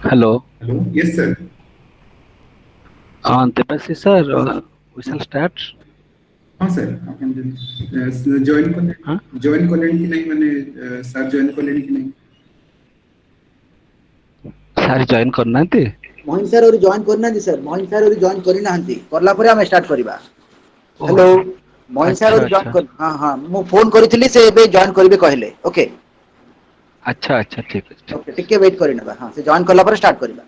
Hello. Hello. Yes, sir. Debasi sir, we shall start. हाँ sir अपन join कर Huh? Join कलेनी कि नहीं मैंने सर जॉइन कलेनी कि नहीं सारी जॉइन करना थी। मोहिन सर और जॉइन करना सर मोहिन सर और जॉइन करना करला परे हम स्टार्ट करिबा। ओह, हेलो मोहिन सर अच्छा और जॉइन अच्छा कर हां हां मु फोन करितली से एबे जॉइन करिवे कहले। ओके अच्छा अच्छा ठीक है ठीक ओके है। टिके वेट करिनबा। हां से जॉइन करला परे स्टार्ट करिबा।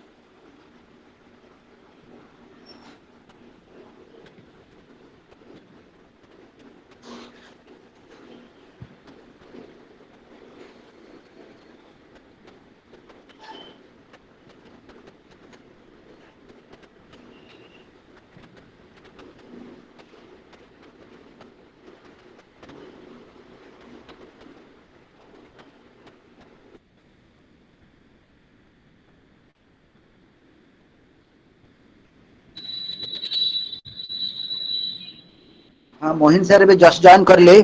हां मोहिन सर एबे जस्ट जॉइन करले।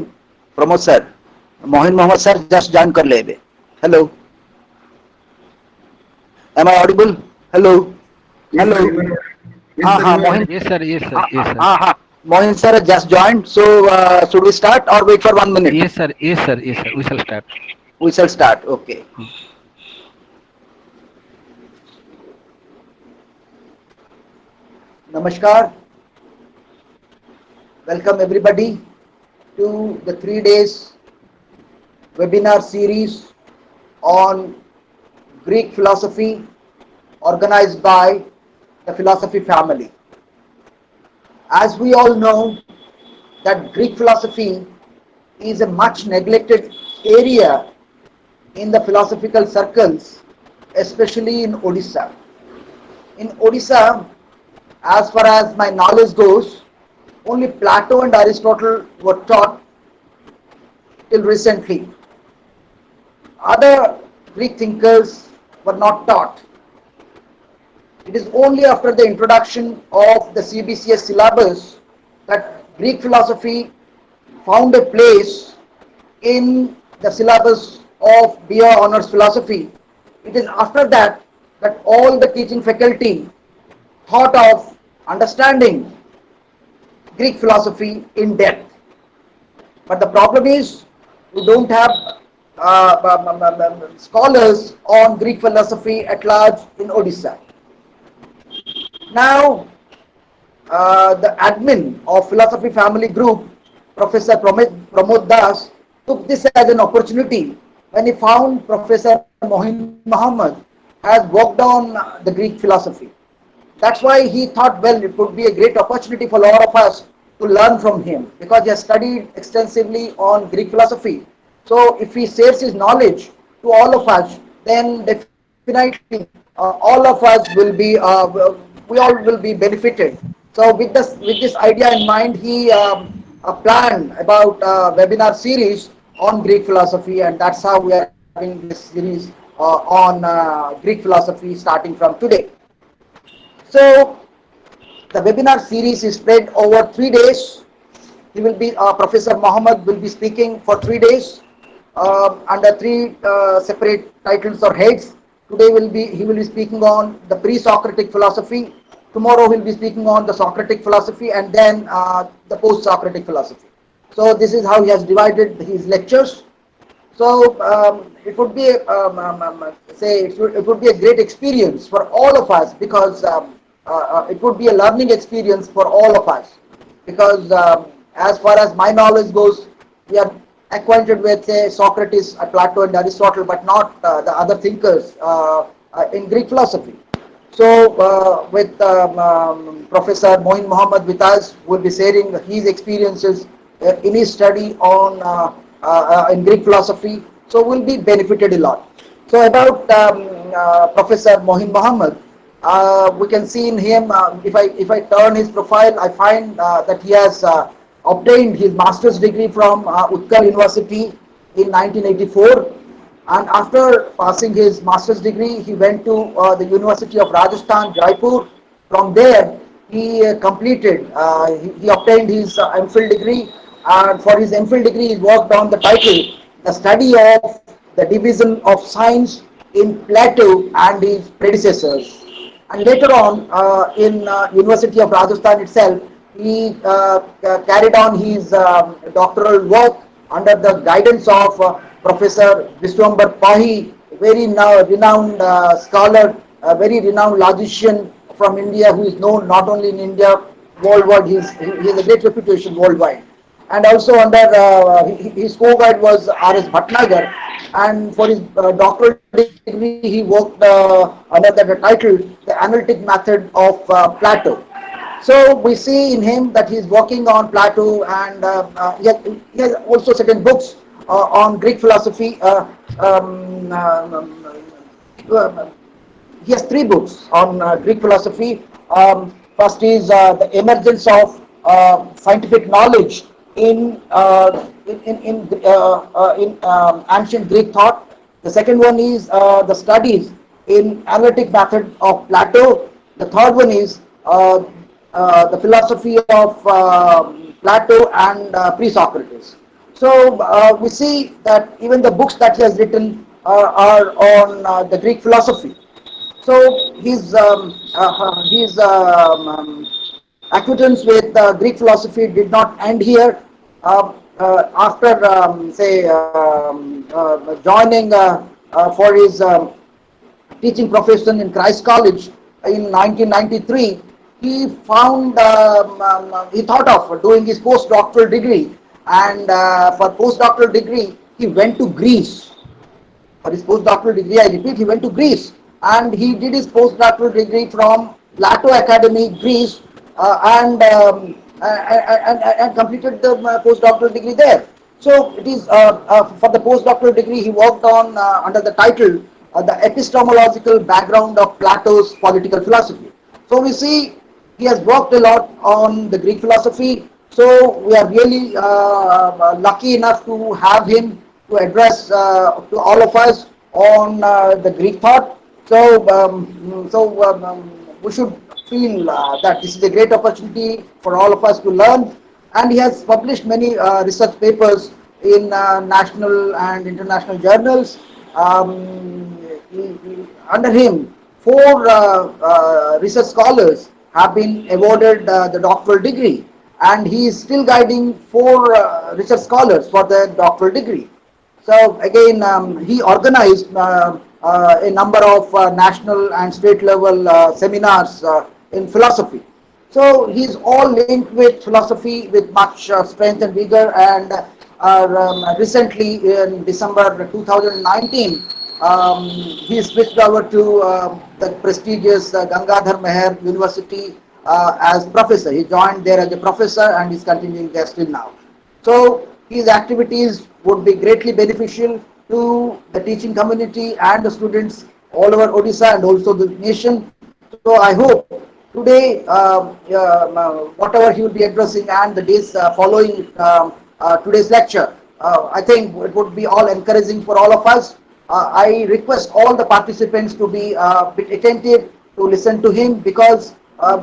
Pramod sir Mohin Mohammed sir just join करले एबे। Hello am I audible? Hello yes hello sir you are yes हां सर हां you are Mohin Yes sir, yes sir, हां yes sir, हां हां Mohin sir just joined so should we start और wait for 1 minute? yes sir, yes sir, yes sir. We shall start. We shall start. Okay. Namaskar. Welcome everybody to the 3 days webinar series on Greek philosophy organized by the philosophy family. As we all know that Greek philosophy is a much neglected area in the philosophical circles, especially in Odisha. In Odisha, as far as my knowledge goes, only Plato and Aristotle were taught till recently. Other Greek thinkers were not taught. It is only after the introduction of the CBCS syllabus that Greek philosophy found a place in the syllabus of BA Honours Philosophy. It is after that that all the teaching faculty thought of understanding Greek philosophy in depth. But the problem is we don't have scholars on Greek philosophy at large in Odisha. Now, the admin of Philosophy Family Group, Professor Pramod Das, took this as an opportunity when he found Professor Mohin Muhammad has worked on the Greek philosophy. That's why he thought, well, it would be a great opportunity for all of us to learn from him because he has studied extensively on Greek philosophy. So if he shares his knowledge to all of us, then definitely all of us will be, we all will be benefited. So with this idea in mind, he planned about webinar series on Greek philosophy, and that's how we are having this series on Greek philosophy starting from today. So the webinar series is spread over 3 days. He will be Professor Mohammed will be speaking for 3 days under three separate titles or heads. Today he will be speaking on the pre-Socratic philosophy. Tomorrow he'll be speaking on the Socratic philosophy, and then the post-Socratic philosophy. So this is how he has divided his lectures. So it would be it would be a great experience for all of us because it would be a learning experience for all of us because as far as my knowledge goes, we are acquainted with say Socrates, Plato, and Aristotle, but not the other thinkers in Greek philosophy. So with Professor Mohin Muhammad with us, will be sharing his experiences in his study on in Greek philosophy. So we'll be benefited a lot. So about Professor Mohin Muhammad, we can see in him. If I turn his profile, I find that he has obtained his master's degree from Utkal University in 1984. And after passing his master's degree, he went to the University of Rajasthan, Jaipur. From there, he he obtained his MPhil degree. And for his MPhil degree, he worked on the title, The Study of the Division of Science in Plato and his predecessors. And later on, in University of Rajasthan itself, he carried on his doctoral work under the guidance of Professor Viswambar Pahi, very renowned scholar, a very renowned logician from India who is known not only in India, worldwide. He has a great reputation worldwide. And also under his co-guide was R.S. Bhatnagar, and for his doctoral degree he worked under the title The Analytic Method of Plato. So we see in him that he is working on Plato, and he has also certain books on Greek philosophy. He has 3 books on Greek philosophy. First is The Emergence of Scientific Knowledge in ancient Greek thought. The second one is The Studies in Analytic Method of Plato. The third one is the philosophy of Plato and pre-Socrates. So we see that even the books that he has written are on the Greek philosophy. So his acquaintance with Greek philosophy did not end here. after say joining for his teaching profession in Christ College in 1993, he found he thought of doing his postdoctoral degree, and for postdoctoral degree he went to Greece. For his postdoctoral degree, I repeat, he went to Greece, and he did his postdoctoral degree from Plato Academy, Greece, and completed the postdoctoral degree there. So it is for the postdoctoral degree he worked on under the title the epistemological background of Plato's political philosophy. So we see he has worked a lot on the Greek philosophy. So we are really lucky enough to have him to address to all of us on the Greek thought. We should feel that this is a great opportunity for all of us to learn. And he has published many research papers in national and international journals. Under him, four research scholars have been awarded the doctoral degree, and he is still guiding four research scholars for the doctoral degree. So again, he organized a number of national and state level seminars in philosophy. So he's all linked with philosophy with much strength and vigor. And recently, in December 2019, he switched over to the prestigious Gangadhar Meher University as professor. He joined there as a professor and is continuing there still now. So his activities would be greatly beneficial to the teaching community and the students all over Odisha and also the nation. So I hope today, whatever he will be addressing and the days following today's lecture, I think it would be all encouraging for all of us. I request all the participants to be bit attentive to listen to him, because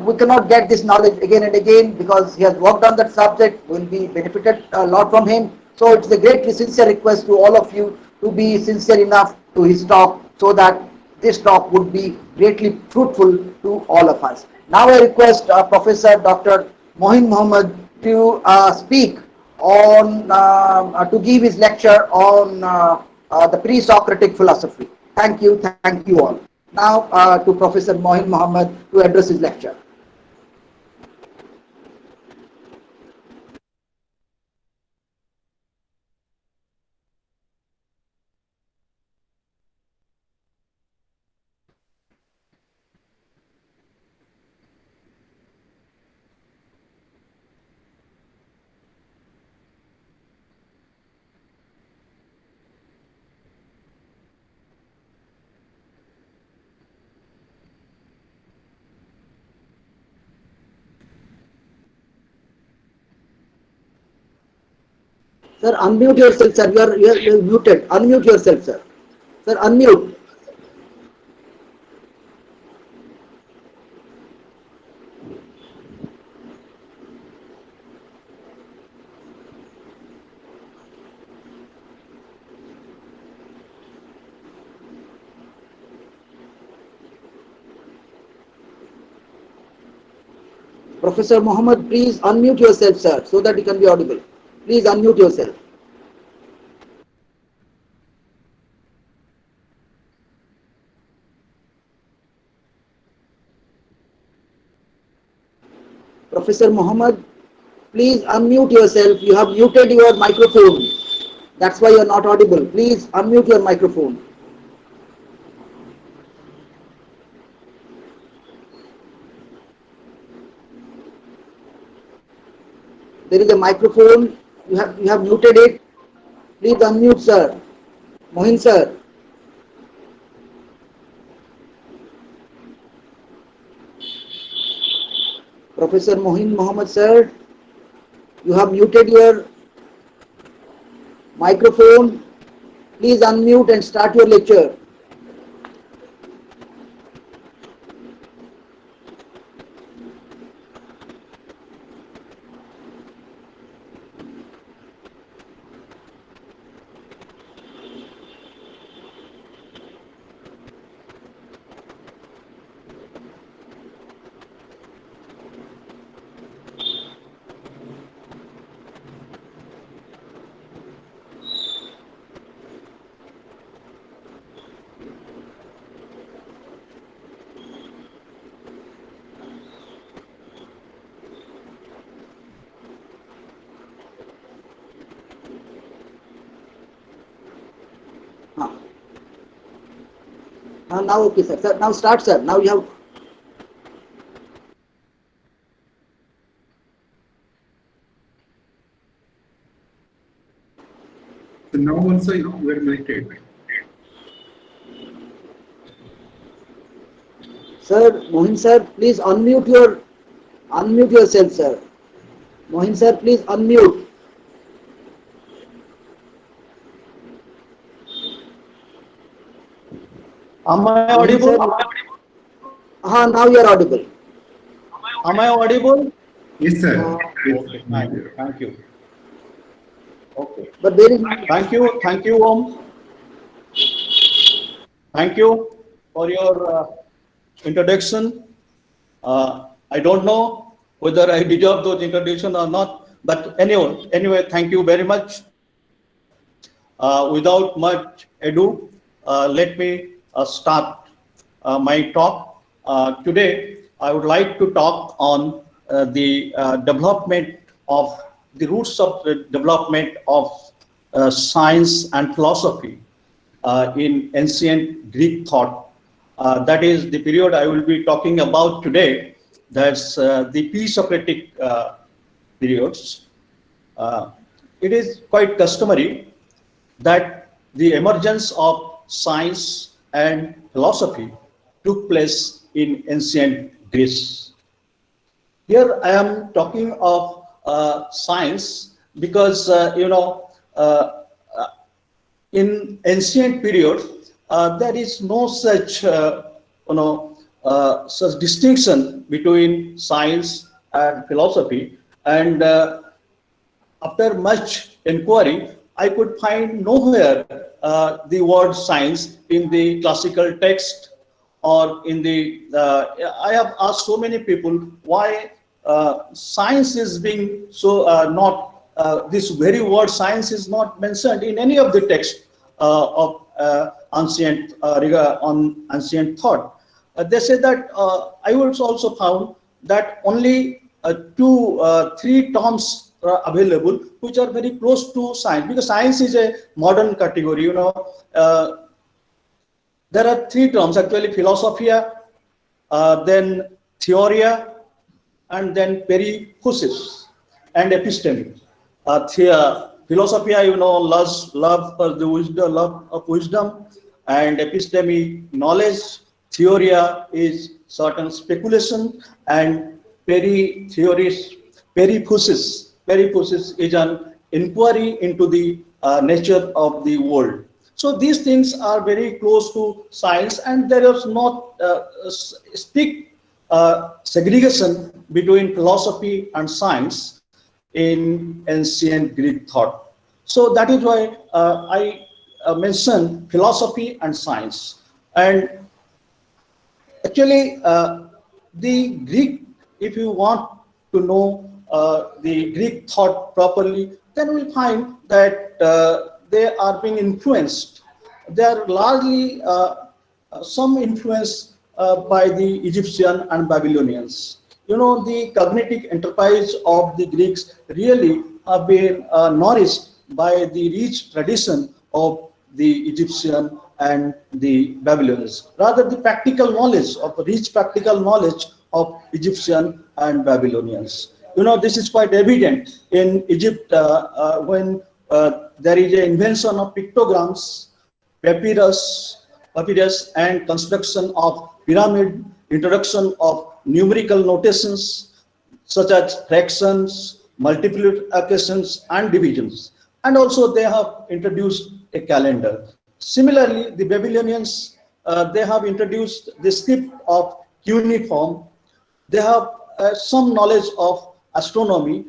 we cannot get this knowledge again and again, because he has worked on that subject. We will be benefited a lot from him. So it's a greatly sincere request to all of you to be sincere enough to his talk, so that this talk would be greatly fruitful to all of us. Now I request Professor Dr. Mohin Mohammed to speak on to give his lecture on the pre-Socratic philosophy. Thank you all. Now to Professor Mohin Mohammed to address his lecture. Sir, unmute yourself, sir. You're muted. Unmute yourself, sir. Sir, unmute. Professor Mohammed, please unmute yourself, sir, so that you can be audible. Please unmute yourself. Professor Mohammed, please unmute yourself. You have muted your microphone. That's why you are not audible. Please unmute your microphone. There is a microphone. You have muted it. Please unmute, sir. Mohin, sir. Professor Mohin Mohammed, sir, you have muted your microphone. Please unmute and start your lecture. Now okay, sir. Sir, now start, sir. Now you have. So now also you are muted. Sir, Mohin sir, please unmute yourself, sir. Mohin sir, please unmute. Am I Mohin sir, audible? now you are audible. Am I audible? Yes, sir. Yes, Okay, now fine. you are. Thank you. Okay. But there is Thank you, Om. Thank you for your introduction. I don't know whether I deserve those introduction or not, but anyway, thank you very much. Without much ado, let me start my talk. Today, I would like to talk on the development of the roots of the development of science and philosophy in ancient Greek thought. That is the period I will be talking about today. That's the pre-Socratic periods. Uh, it is quite customary that the emergence of science and philosophy took place in ancient Greece. Here I am talking of science because in ancient period there is no such such distinction between science and philosophy, and after much inquiry, I could find nowhere the word science in the classical text or in the. I have asked so many people why science is being so not. This very word science is not mentioned in any of the text of on ancient thought. They say that I also found that only three terms are available which are very close to science, because science is a modern category. There are three terms actually: philosophia, then theoria, and then periphysis and episteme. Philosophia, love for the wisdom, love of wisdom, and episteme, knowledge. Theoria is certain speculation, and periphysis is an inquiry into the nature of the world. So these things are very close to science, and there is not strict segregation between philosophy and science in ancient Greek thought. So that is why I mentioned philosophy and science. And actually, the Greek, if you want to know the Greek thought properly, then we'll find that they are being influenced. They are largely some influence by the Egyptian and Babylonians. The cognitive enterprise of the Greeks really have been nourished by the rich tradition of the Egyptian and the Babylonians. Rather, the rich practical knowledge of Egyptian and Babylonians. This is quite evident in Egypt when there is an invention of pictograms, papyrus, and construction of pyramid, introduction of numerical notations such as fractions, multiplications, and divisions. And also they have introduced a calendar. Similarly, the Babylonians, they have introduced the script of cuneiform. They have some knowledge of astronomy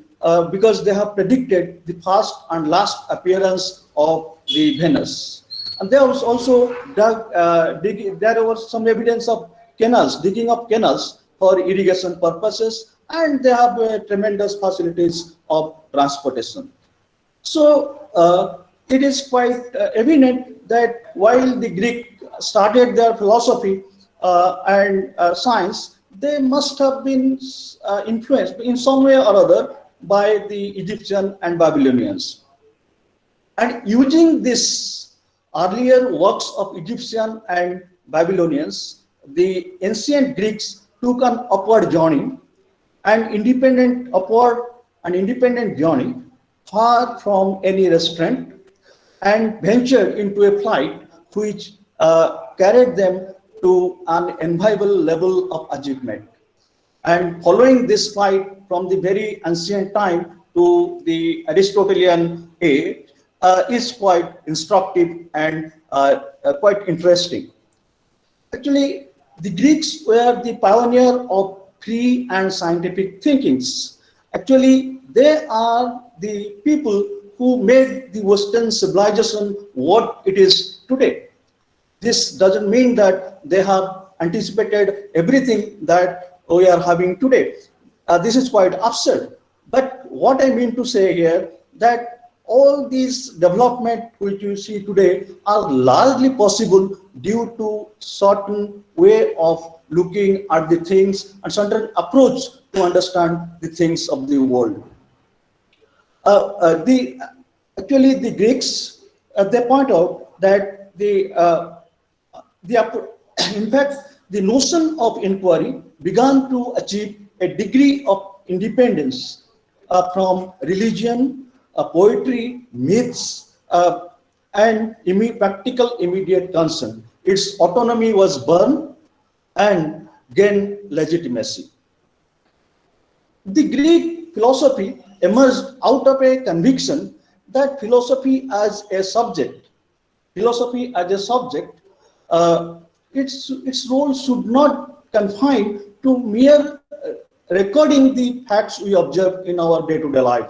because they have predicted the first and last appearance of the Venus. And there was also there was some evidence of digging of canals for irrigation purposes, and they have tremendous facilities of transportation. So it is quite evident that while the Greek started their philosophy and science, they must have been influenced in some way or other by the Egyptian and Babylonians. And using this earlier works of Egyptian and Babylonians, the ancient Greeks took an upward journey, an independent journey, far from any restraint, and ventured into a flight which carried them to an enviable level of achievement. And following this flight from the very ancient time to the Aristotelian age is quite instructive and quite interesting. Actually, the Greeks were the pioneer of free and scientific thinkings. Actually, they are the people who made the Western civilization what it is today. This doesn't mean that they have anticipated everything that we are having today. This is quite absurd. But what I mean to say here, that all these development which you see today are largely possible due to certain way of looking at the things and certain approach to understand the things of the world. Actually, the Greeks, they point out that in fact, the notion of inquiry began to achieve a degree of independence from religion, poetry, myths, and practical immediate concern. Its autonomy was born and gained legitimacy. The Greek philosophy emerged out of a conviction that philosophy as a subject, its role should not confine to mere recording the facts we observe in our day-to-day life.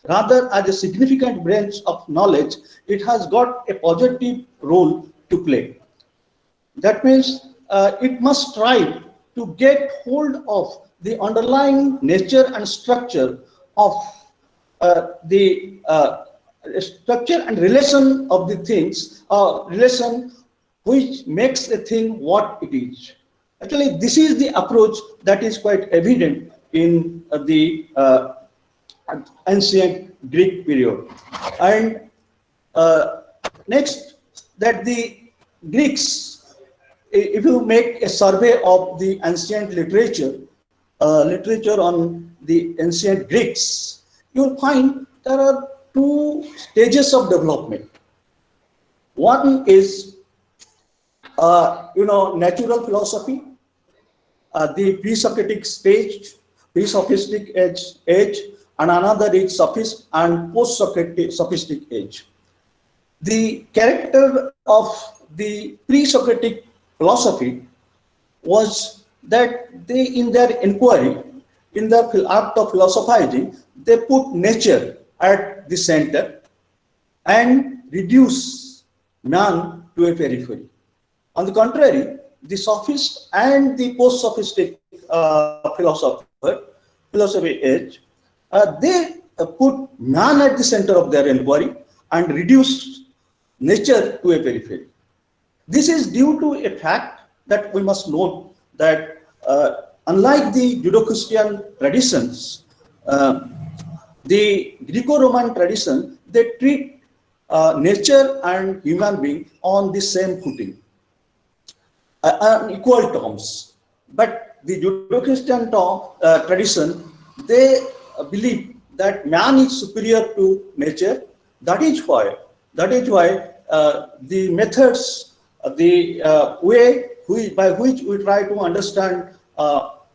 Rather, as a significant branch of knowledge, it has got a positive role to play. That means it must strive to get hold of the underlying nature and structure of the structure and relation of the things, relation which makes a thing what it is. Actually, this is the approach that is quite evident in the ancient Greek period. And next, that the Greeks, if you make a survey of the ancient literature on the ancient Greeks, you will find there are two stages of development. One is natural philosophy, the pre-Socratic stage, pre-sophistic age, and another is sophist and post-Socratic sophistic age. The character of the pre-Socratic philosophy was that they, in their inquiry, in their act of philosophizing, they put nature at the center and reduce man to a periphery. On the contrary, the sophist and the post-sophistic philosophy age, they put man at the center of their inquiry and reduce nature to a periphery. This is due to a fact that we must note that unlike the Judeo-Christian traditions, the Greco-Roman tradition, they treat nature and human being on the same footing, on equal terms. But the Judeo-Christian tradition, they believe that man is superior to nature. That is why the methods, the way by which we try to understand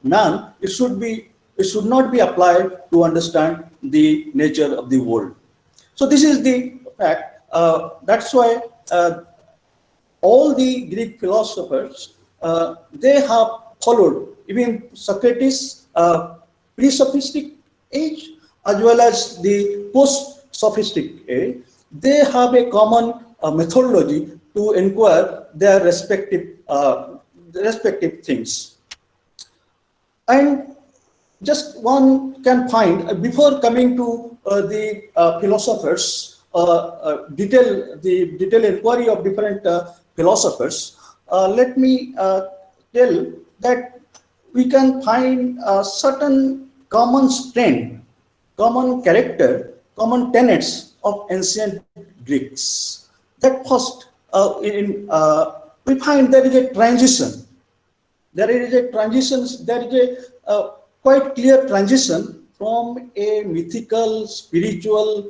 man, it should not be applied to understand the nature of the world. So this is the fact. That's why all the Greek philosophers, they have followed, even Socrates, pre-sophistic age as well as the post-sophistic age. They have a common methodology to inquire their respective things. And just one can find, before coming to the philosophers, detailed inquiry of different philosophers, let me tell that we can find certain common strength, common character, common tenets of ancient Greeks. That first, we find there is a transition. There is a transition, there is a quite clear transition from a mythical, spiritual,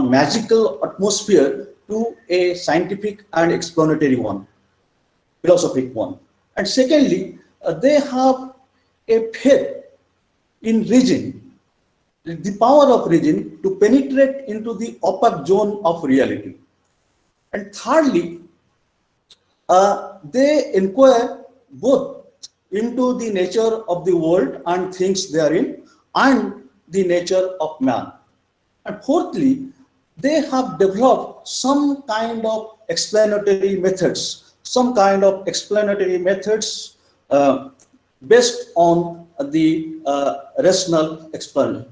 magical atmosphere to a scientific and explanatory one, philosophic one. And secondly, they have a faith in reason, the power of reason to penetrate into the opaque zone of reality. And thirdly, they inquire both into the nature of the world and things therein and the nature of man. And fourthly, they have developed some kind of explanatory methods, based on the rational explanation,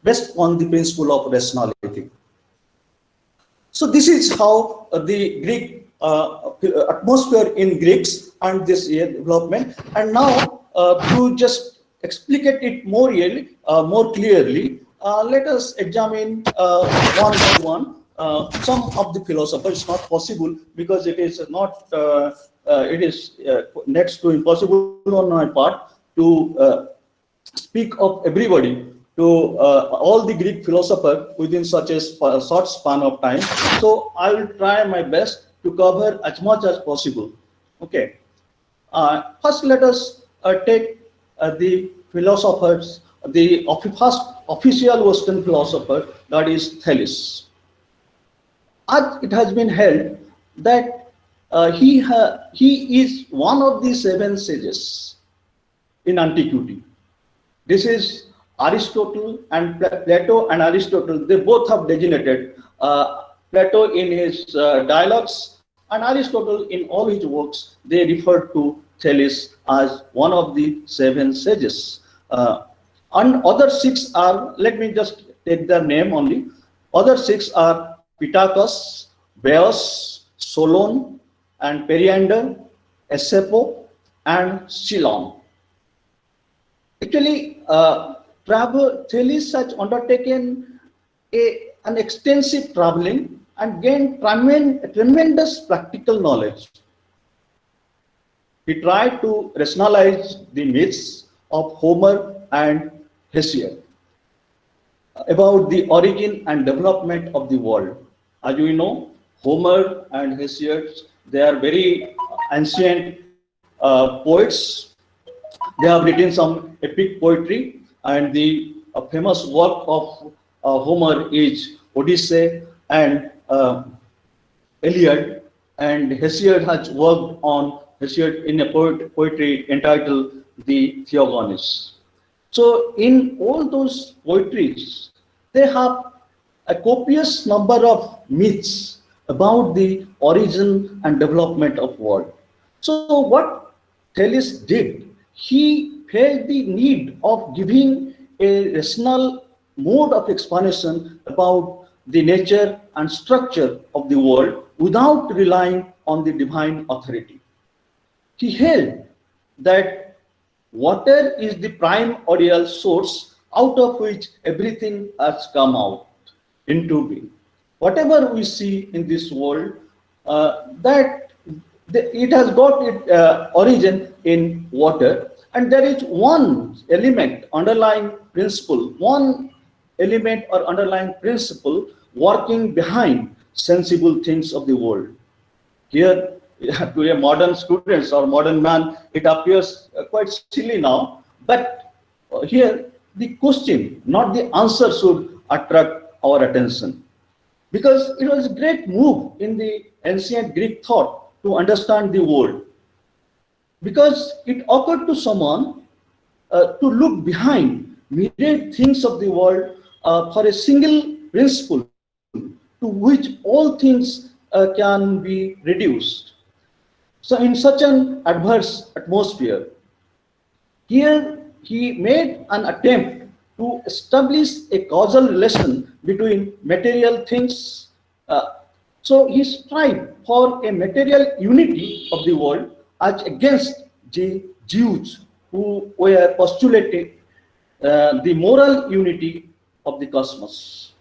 based on the principle of rationality. So this is how the Greek atmosphere in Greeks and this development. And now to just explicate it more clearly, let us examine one by one some of the philosophers. It's not possible because it is not. It is next to impossible on my part to speak of everybody, to all the Greek philosophers within such a short span of time. So I will try my best to cover as much as possible. Okay. First, let us take the philosophers, the first official Western philosopher, that is Thales. As it has been held that he is one of the 7 sages in antiquity. This is Aristotle and Plato and Aristotle. They both have designated Plato in his dialogues and Aristotle in all his works. They refer to Thales as one of the 7 sages. And other 6 are, let me just take their name only. Other 6 are Pittacus, Bias, Solon, and Periander, Aesop, and Cylon. Actually, Thales has undertaken an extensive traveling and gained tremendous practical knowledge. He tried to rationalize the myths of Homer and Hesiod about the origin and development of the world. As you know, Homer and Hesiod, they are very ancient poets. They have written some epic poetry, and the famous work of Homer is Odyssey and Iliad, and Hesiod has worked on Hesiod in a poetry entitled the Theogonies. So in all those poetries, they have a copious number of myths about the origin and development of world. So what Thales did, he felt the need of giving a rational mode of explanation about the nature and structure of the world without relying on the divine authority. He held that water is the primordial source out of which everything has come out into being. Whatever we see in this world, it has got its origin in water, and there is one element, underlying principle, working behind sensible things of the world. Here, to a modern students or modern man, it appears quite silly now, but here the question, not the answer, should attract our attention, because it was a great move in the ancient Greek thought to understand the world, because it occurred to someone to look behind myriad things of the world for a single principle to which all things can be reduced. So in such an adverse atmosphere, here he made an attempt to establish a causal relation between material things. So he strived for a material unity of the world as against the Jews who were postulating the moral unity of the cosmos.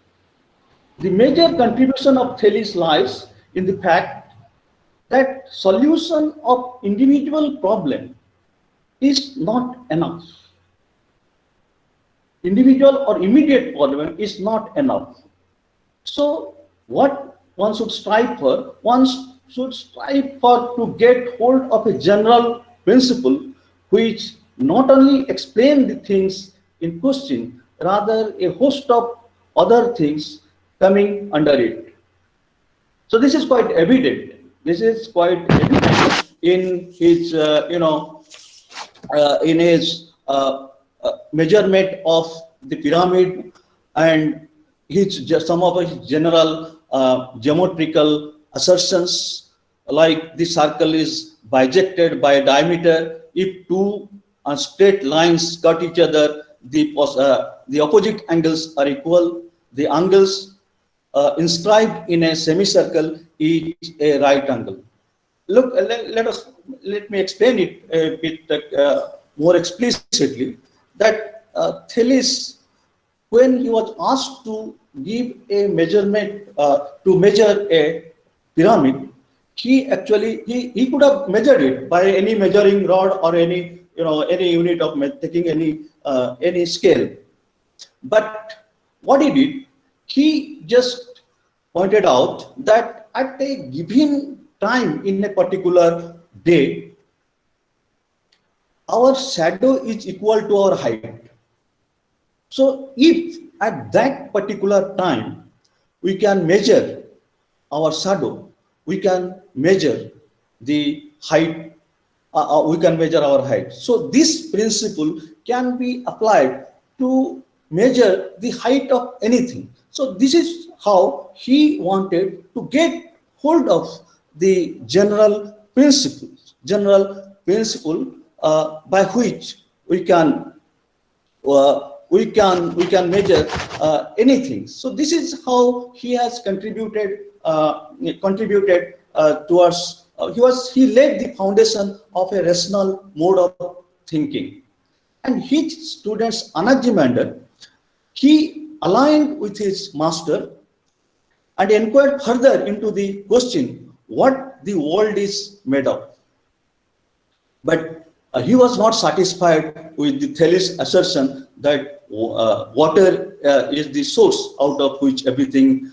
The major contribution of Thales lies in the fact that solution of individual problem is not enough. Individual or immediate problem is not enough. So what one should strive for? One should strive for to get hold of a general principle which not only explain the things in question, rather a host of other things coming under it. So this is quite evident. This is quite evident in his, in his measurement of the pyramid and some of his general geometrical assertions, like the circle is bisected by a diameter. If two straight lines cut each other, the opposite angles are equal. The angles inscribed in a semicircle is a right angle. Look, let me explain it a bit more explicitly. That Thales, when he was asked to give a measurement to measure a pyramid, he actually he could have measured it by any measuring rod or any any unit of taking any scale. But what he did, he just pointed out that at a given time in a particular day, our shadow is equal to our height. So if at that particular time we can measure our shadow, we can measure the height, we can measure our height. So this principle can be applied to measure the height of anything. So this is how he wanted to get hold of the general principle by which we can measure anything. So this is how he has contributed towards. He laid the foundation of a rational mode of thinking, and his students Anaximander, he aligned with his master and inquired further into the question what the world is made of. But he was not satisfied with the Thales assertion that water is the source out of which everything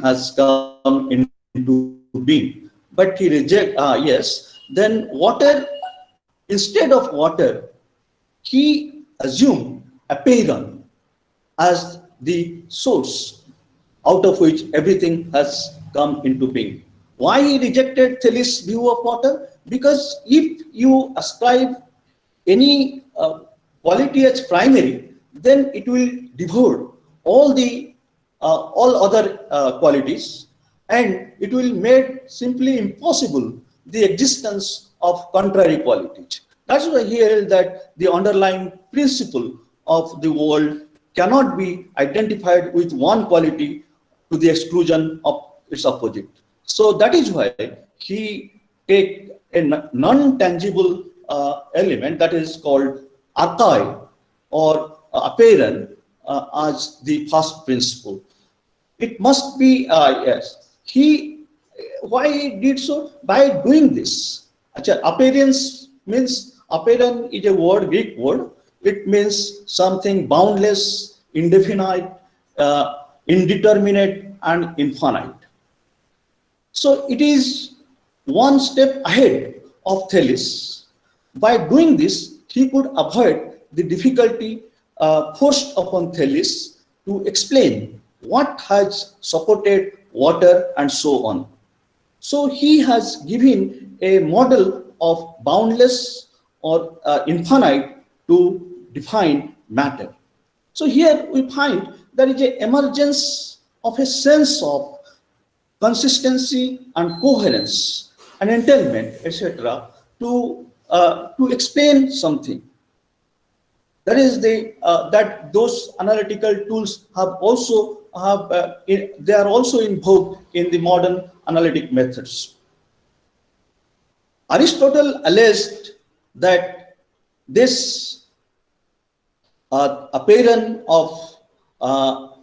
has come into being. But he rejected, then water, instead of water, he assumed apeiron as the source out of which everything has come into being. Why he rejected Thales' view of water? Because if you ascribe any quality as primary, then it will devour all other qualities, and it will make simply impossible the existence of contrary qualities. That's why he held that the underlying principle of the world cannot be identified with one quality to the exclusion of its opposite. So that is why he take a non-tangible element that is called archai or apeiron as the first principle. It must be why he did so? By doing this. Appearance means, apeiron is a word, Greek word. It means something boundless, indefinite, indeterminate, and infinite. So it is one step ahead of Thales. By doing this, he could avoid the difficulty forced upon Thales to explain what has supported water and so on. So he has given a model of boundless or infinite to define matter. So here we find there is an emergence of a sense of consistency and coherence and entailment, etc., to explain something. That is that those analytical tools they are also in vogue in the modern analytic methods. Aristotle alleged that this apeiron of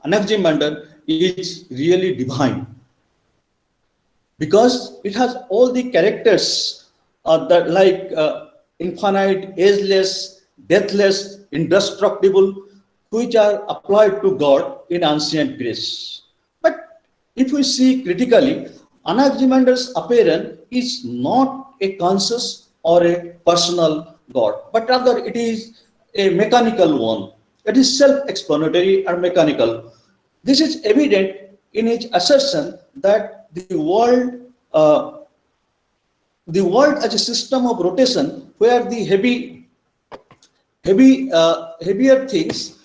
Anaximander is really divine, because it has all the characters that like infinite, ageless, deathless, indestructible, which are applied to God in ancient Greece. But if we see critically, Anaximander's apparent is not a conscious or a personal God, but rather it is a mechanical one. It is self-explanatory and mechanical. This is evident in his assertion that the world as a system of rotation, where the heavier things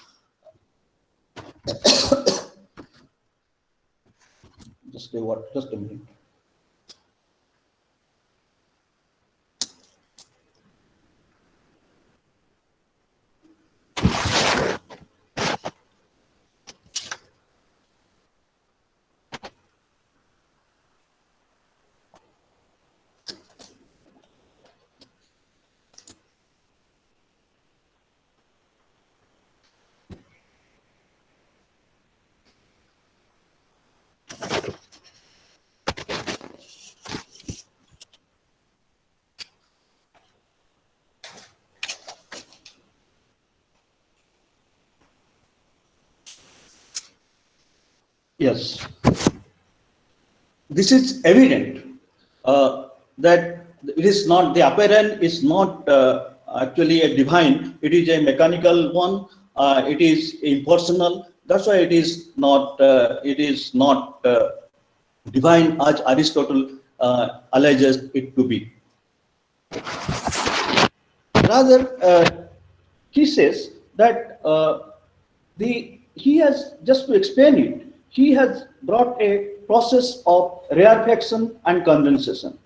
just a minute. Yes, this is evident that it is not, the apparent is not actually a divine, it is a mechanical one, it is impersonal. That's why it is not divine as Aristotle alleges it to be. Rather, he says that he has, just to explain it, he has brought a process of rarefaction and condensation.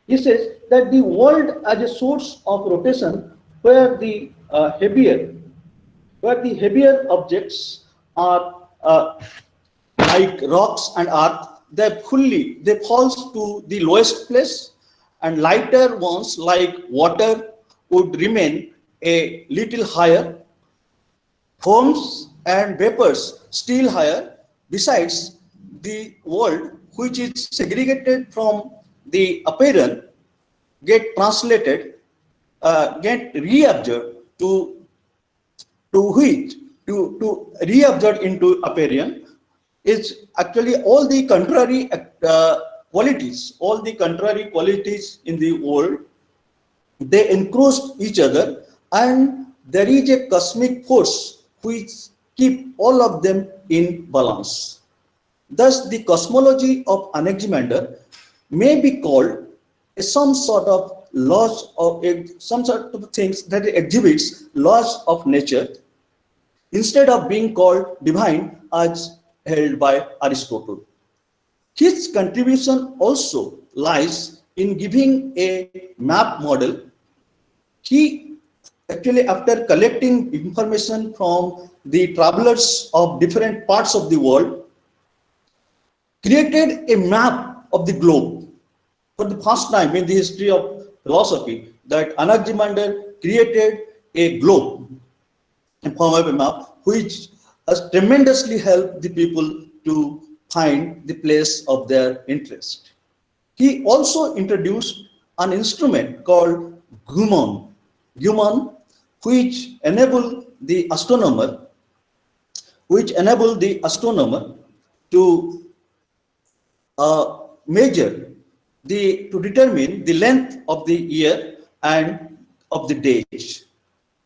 He says that the world as a source of rotation, where the heavier objects are like rocks and earth, they falls to the lowest place, and lighter ones like water would remain a little higher, foams and vapors still higher. Besides, the world which is segregated from the apparent get translated, get reabsorbed to reabsorb into apparent is actually all the contrary qualities in the world. They encroach each other, and there is a cosmic force which keep all of them in balance. Thus, the cosmology of Anaximander may be called some sort of laws of some sort of things that exhibits laws of nature, instead of being called divine as held by Aristotle. His contribution also lies in giving a map model. He actually, after collecting information from the travelers of different parts of the world, created a map of the globe. For the first time in the history of philosophy, that Anaximander created a globe in form of a map, which has tremendously helped the people to find the place of their interest. He also introduced an instrument called Gumon, which enabled the astronomer to determine the length of the year and of the days.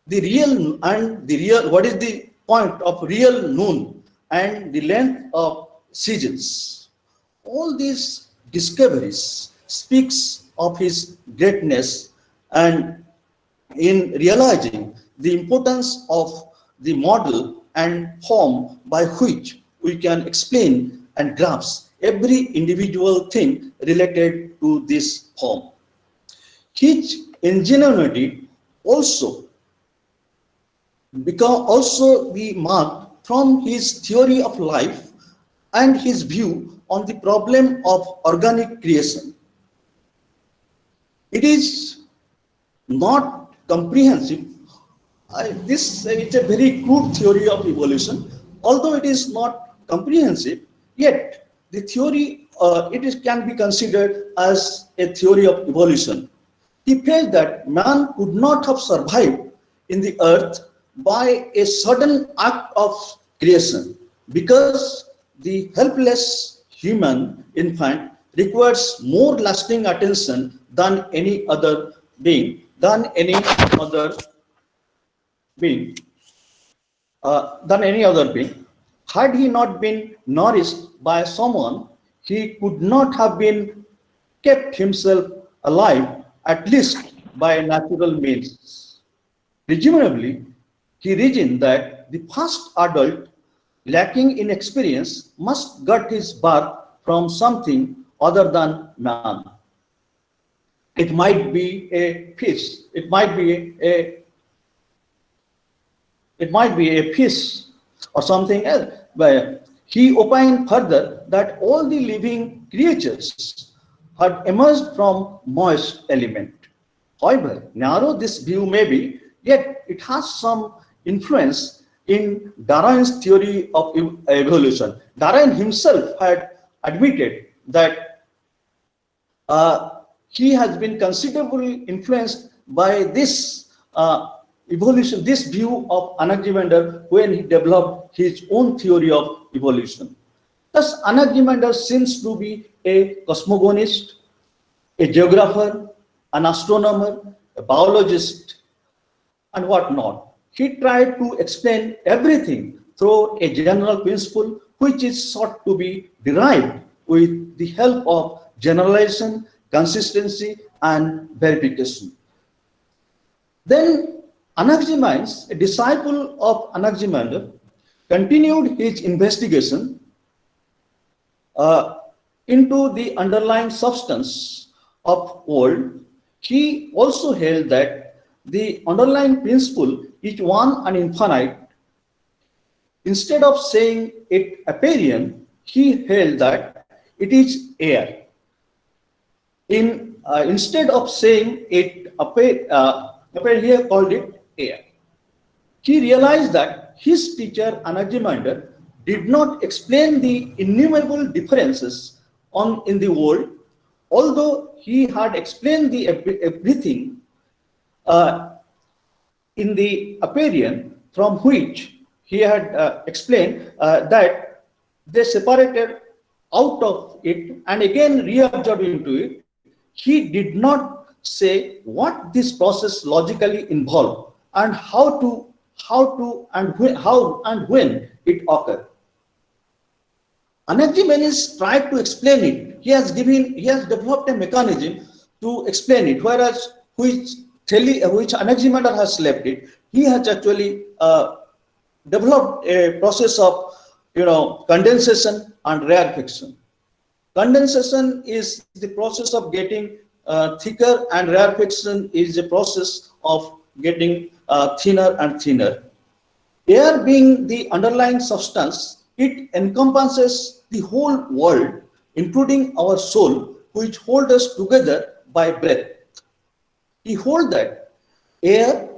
What is the point of real noon and the length of seasons. All these discoveries speaks of his greatness, and in realizing the importance of the model and form by which we can explain and grasp every individual thing related to this form. His ingenuity also be marked from his theory of life and his view on the problem of organic creation. It is not comprehensive. It's a very crude theory of evolution. Although it is not comprehensive, yet the theory can be considered as a theory of evolution. He felt that man could not have survived in the earth by a sudden act of creation, because the helpless human infant requires more lasting attention than any other being, than any other being. Had he not been nourished by someone, he could not have been kept himself alive, at least by natural means. Presumably, he reasoned that the first adult, lacking in experience, must get his birth from something other than man. It might be a fish, it might be a fish or something else. But he opined further that all the living creatures had emerged from moist element. However narrow this view may be, yet it has some influence in Darwin's theory of evolution. Darwin himself had admitted that he has been considerably influenced by this evolution, this view of Anaximander, when he developed his own theory of evolution. Thus, Anaximander seems to be a cosmogonist, a geographer, an astronomer, a biologist, and whatnot. He tried to explain everything through a general principle which is sought to be derived with the help of generalization, consistency, and verification. Then Anaximenes, a disciple of Anaximander, continued his investigation into the underlying substance of world. He also held that the underlying principle is one and infinite. Instead of saying it Apeiron, he held that it is air. Instead of saying it Apeiron, he called it air. He realized that his teacher Anaximander did not explain the innumerable differences in the world, although he had explained everything in the Apeiron, from which he had explained that they separated out of it and again reabsorbed into it. He did not say what this process logically involved and how and when it occurred. Anaximenes tried to explain it. He has developed a mechanism to explain it, whereas which Anaximander has left it. He has actually developed a process of condensation and rarefaction. Condensation is the process of getting thicker, and rarefaction is the process of getting thinner and thinner. Air being the underlying substance, it encompasses the whole world, including our soul, which holds us together by breath. He holds that air,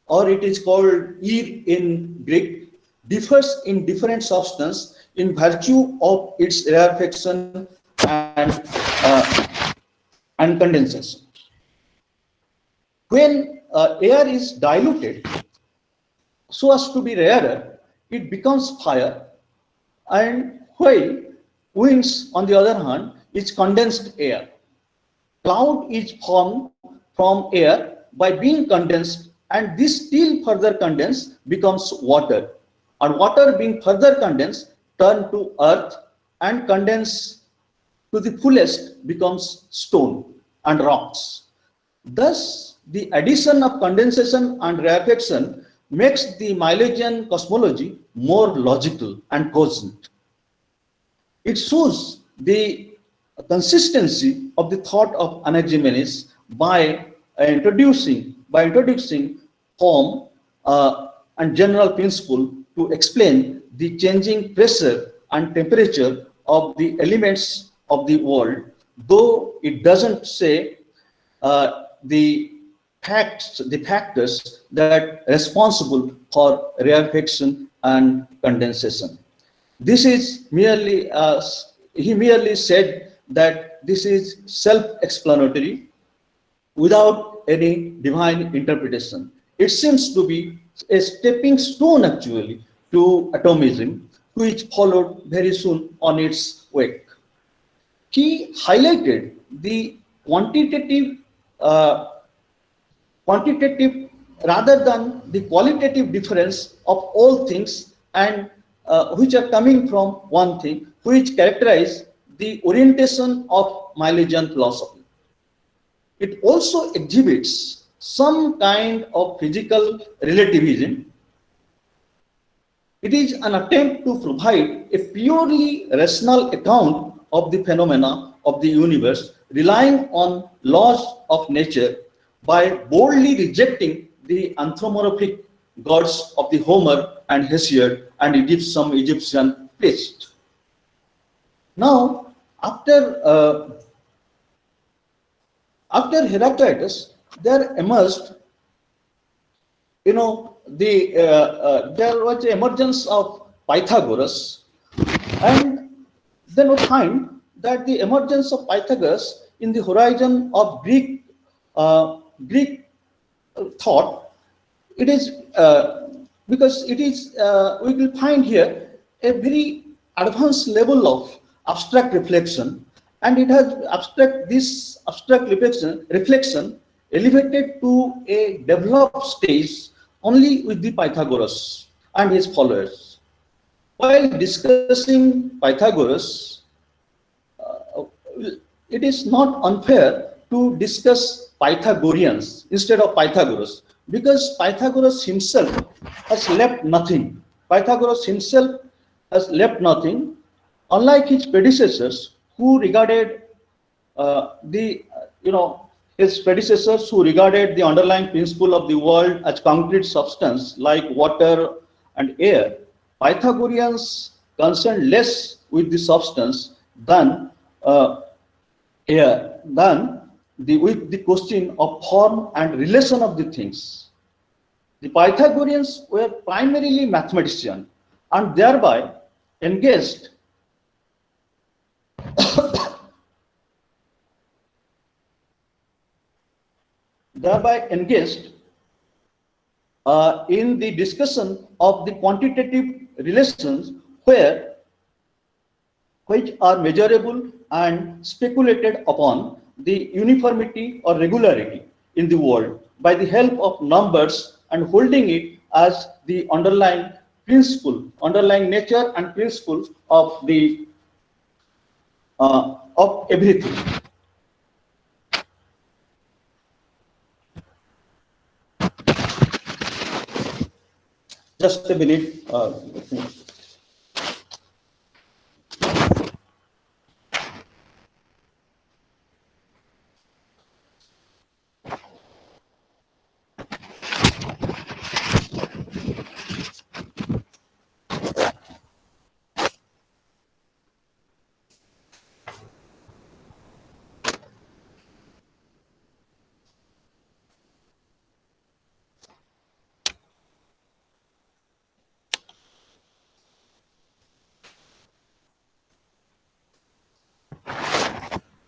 or it is called air in Greek, differs in different substance in virtue of its rarefaction and condensation. When air is diluted so as to be rarer, it becomes fire, and while winds, on the other hand, is condensed air. Cloud is formed from air by being condensed, and this still further condensed becomes water, and water being further condensed turn to earth, and condensed to the fullest becomes stone and rocks. Thus, the addition of condensation and rarefaction makes the Milesian cosmology more logical and cogent. It shows the consistency of the thought of Anaximenes by introducing form and general principle to explain the changing pressure and temperature of the elements of the world, though it doesn't say the factors that are responsible for rarefaction and condensation. This is merely a he merely said that this is self-explanatory without any divine interpretation. It seems to be a stepping stone actually to atomism, which followed very soon on its wake. He highlighted the quantitative rather than the qualitative difference of all things, and which are coming from one thing, which characterize the orientation of Milesian philosophy. It also exhibits some kind of physical relativism. It is an attempt to provide a purely rational account of the phenomena of the universe, relying on laws of nature by boldly rejecting the anthropomorphic gods of the Homer and Hesiod and some Egyptian priests. Now, after Heraclitus, there emerged, there was the emergence of Pythagoras, and then we find that the emergence of Pythagoras in the horizon of Greek thought, it is because it is we will find here a very advanced level of abstract reflection, and it has this abstract reflection elevated to a developed stage only with the Pythagoras and his followers. While discussing Pythagoras, it is not unfair to discuss Pythagoreans instead of Pythagoras, because Pythagoras himself has left nothing. Pythagoras himself has left nothing, unlike his predecessors who regarded his predecessors who regarded the underlying principle of the world as concrete substance like water and air. Pythagoreans concerned less with the substance than with the question of form and relation of the things. The Pythagoreans were primarily mathematicians and thereby engaged in the discussion of the quantitative relations which are measurable and speculated upon the uniformity or regularity in the world by the help of numbers and holding it as the underlying nature and principle of the of everything. Just a minute.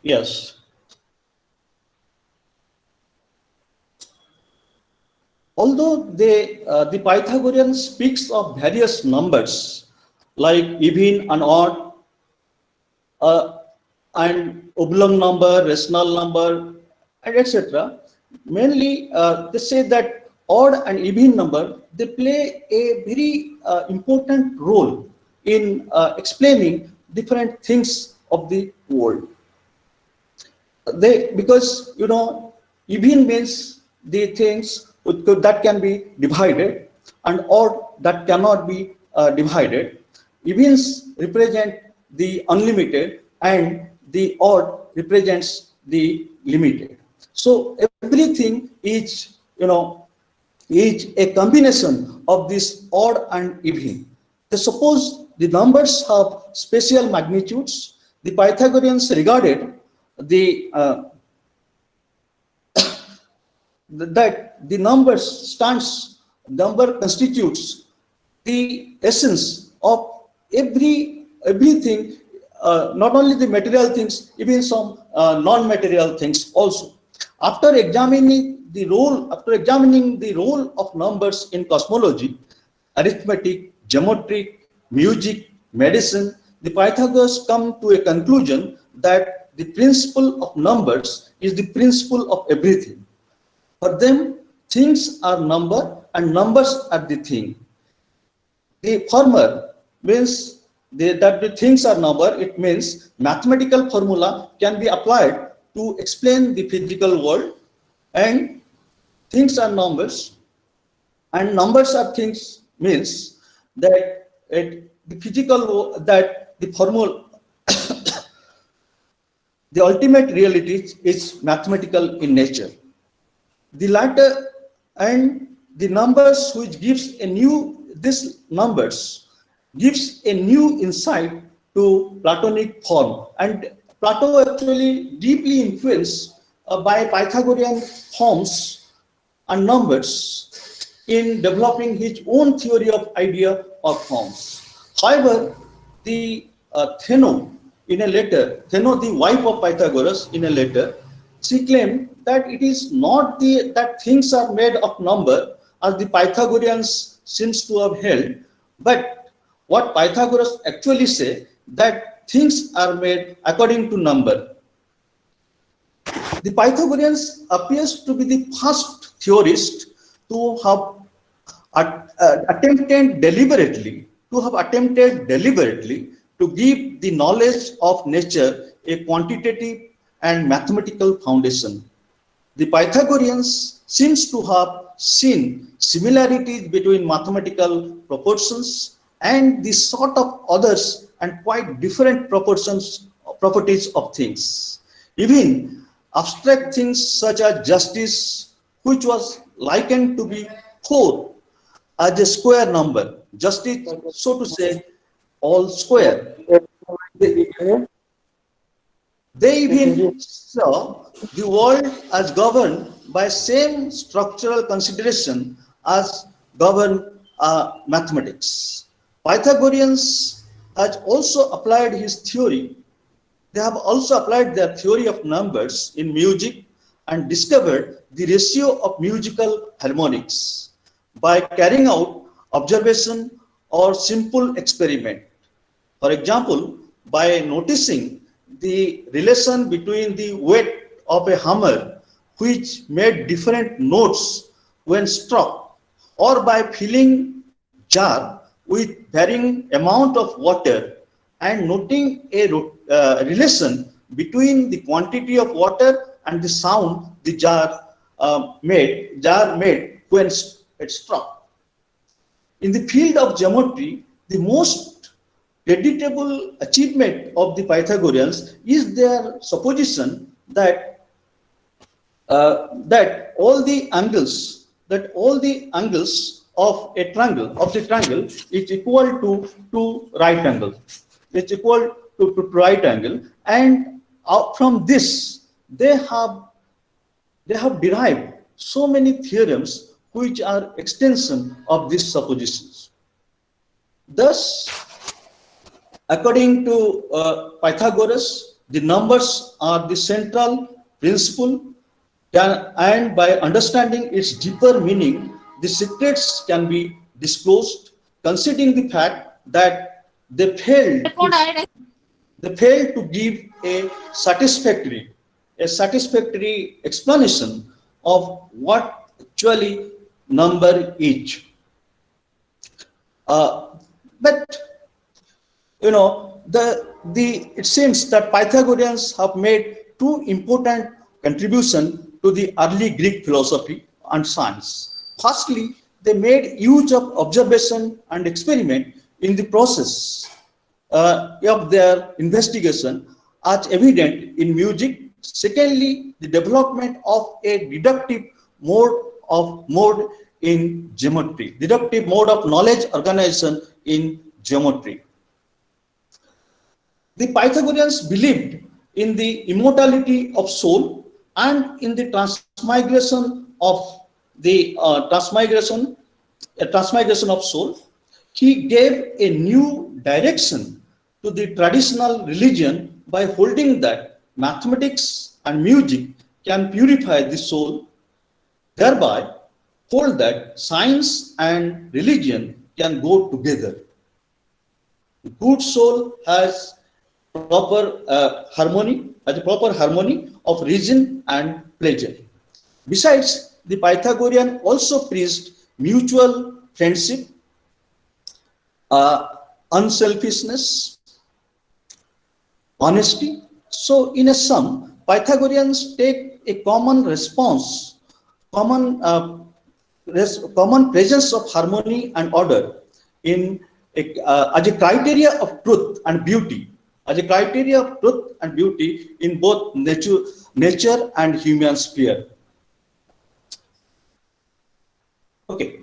Yes. Although the Pythagorean speaks of various numbers like even and odd, and oblong number, rational number, and etc. Mainly, they say that odd and even number, they play a very important role in explaining different things of the world. Because even means the things that can be divided, and odd that cannot be divided. Evens represent the unlimited, and the odd represents the limited. So everything is a combination of this odd and even. Suppose the numbers have special magnitudes. The Pythagoreans regarded that the number constitutes the essence of everything not only the material things, even some non-material things also. After examining the role of numbers in cosmology, arithmetic, geometry, music, medicine, the Pythagoras come to a conclusion that the principle of numbers is the principle of everything. For them, things are number and numbers are the thing. The former means that the things are number. It means mathematical formula can be applied to explain the physical world, and things are numbers and numbers are things means that the formula the ultimate reality is mathematical in nature. The latter and the numbers which gives a new insight to Platonic form, and Plato actually deeply influenced by Pythagorean forms and numbers in developing his own theory of idea of forms. However, the Theno, the wife of Pythagoras, in a letter, she claimed that it is not that things are made of number as the Pythagoreans seems to have held, but what Pythagoras actually say that things are made according to number. The Pythagoreans appears to be the first theorist to have attempted deliberately to give the knowledge of nature a quantitative and mathematical foundation. The Pythagoreans seems to have seen similarities between mathematical proportions and the sort of others and quite different properties of things. Even abstract things such as justice, which was likened to be 4 as a square number, justice, so to say, all square. They even saw the world as governed by same structural consideration as govern mathematics. Pythagoreans has also applied his theory. They have also applied their theory of numbers in music and discovered the ratio of musical harmonics by carrying out observation or simple experiment. For example, by noticing the relation between the weight of a hammer which made different notes when struck, or by filling jar with varying amount of water and noting a relation between the quantity of water and the sound the jar made when it struck. In the field of geometry, the most creditable achievement of the Pythagoreans is their supposition that all the angles of a triangle is equal to 2 right angles. It's equal to right angle, and out from this they have derived so many theorems which are extension of these suppositions. Thus, according to Pythagoras, the numbers are the central principle, and by understanding its deeper meaning, the secrets can be disclosed, considering the fact that they failed to give a satisfactory explanation of what actually number is. But you know, it seems that Pythagoreans have made 2 important contributions to the early Greek philosophy and science. Firstly, they made use of observation and experiment in the process of their investigation, as evident in music. Secondly, the development of a deductive mode of knowledge organization in geometry. The Pythagoreans believed in the immortality of soul and in the transmigration of soul. He gave a new direction to the traditional religion by holding that mathematics and music can purify the soul, thereby hold that science and religion can go together. The good soul has a proper harmony of reason and pleasure. Besides, the Pythagorean also preached mutual friendship, unselfishness, honesty. So, in a sum, Pythagoreans take a common response, common presence of harmony and order in as a criteria of truth and beauty, in both nature and human sphere. Okay.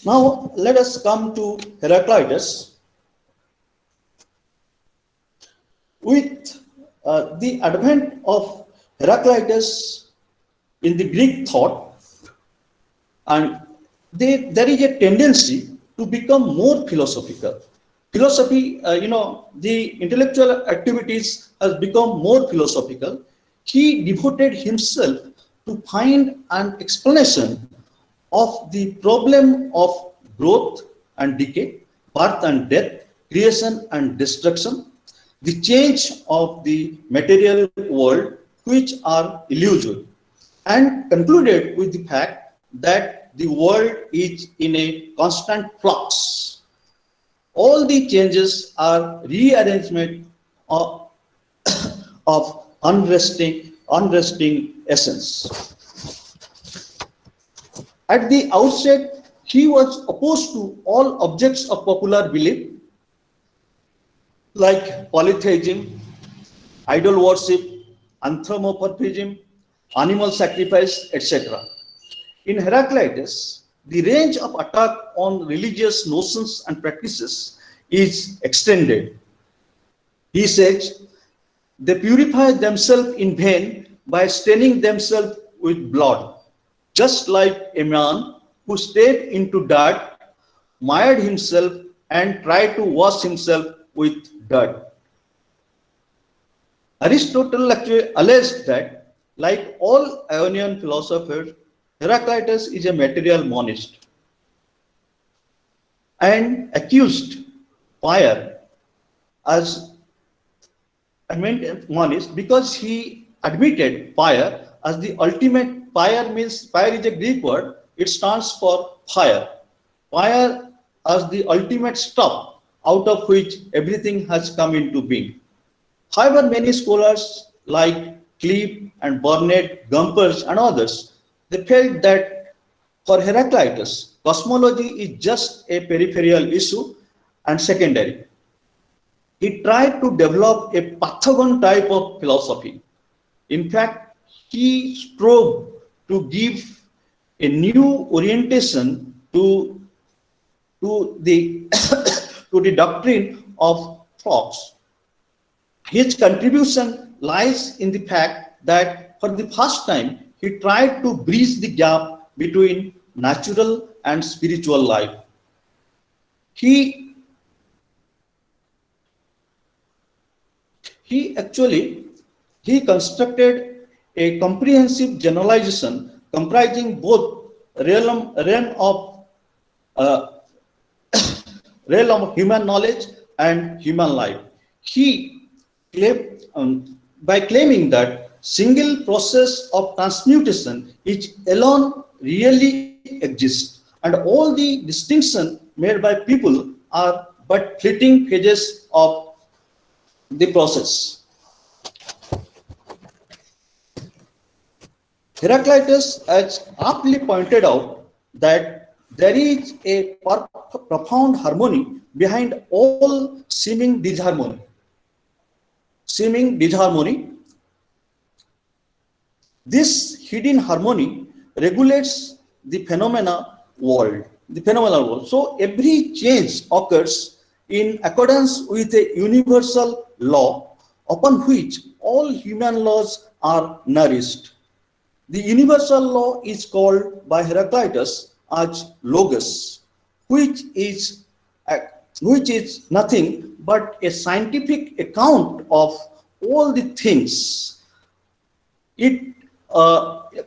Now let us come to Heraclitus. With the advent of Heraclitus in the Greek thought, and there is a tendency to become more philosophical. Philosophy, the intellectual activities has become more philosophical. He devoted himself to find an explanation of the problem of growth and decay, birth and death, creation and destruction, the change of the material world, which are illusory, and concluded with the fact that the world is in a constant flux. All the changes are rearrangement of unresting essence. At the outset, he was opposed to all objects of popular belief, like polytheism, idol worship, anthropomorphism, animal sacrifice, etc. In Heraclitus, the range of attack on religious notions and practices is extended. He says, they purify themselves in vain by staining themselves with blood, just like a man who stepped into dirt, mired himself, and tried to wash himself with dirt. Aristotle actually alleged that, like all Ionian philosophers, Heraclitus is a material monist and accused fire as a monist because he admitted fire as the ultimate. Fire is a Greek word, it stands for fire. Fire as the ultimate stuff out of which everything has come into being. However, many scholars like Cleave and Burnet, Gompers and others, they felt that for Heraclitus, cosmology is just a peripheral issue and secondary. He tried to develop a Pythagorean type of philosophy. In fact, he strove to give a new orientation to the to the doctrine of flux. His contribution lies in the fact that for the first time he tried to bridge the gap between natural and spiritual life. He constructed a comprehensive generalization comprising both realm of human knowledge and human life. He claimed, by claiming that single process of transmutation is alone really exists, and all the distinctions made by people are but fleeting phases of the process. Heraclitus has aptly pointed out that there is a profound harmony behind all seeming disharmony. This hidden harmony regulates the phenomenal world. So every change occurs in accordance with a universal law upon which all human laws are nourished. The universal law is called by Heraclitus as logos, which is which is nothing but a scientific account of all the things. It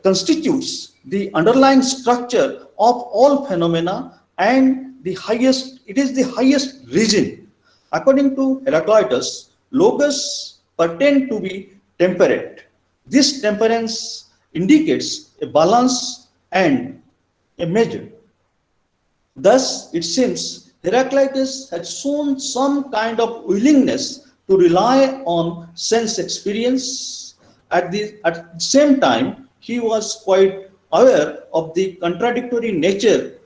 constitutes the underlying structure of all phenomena, and it is the highest reason. According to Heraclitus, logos pertain to be temperate. This temperance indicates a balance and a measure. Thus, it seems Heraclitus had shown some kind of willingness to rely on sense experience. At the same time, he was quite aware of the contradictory nature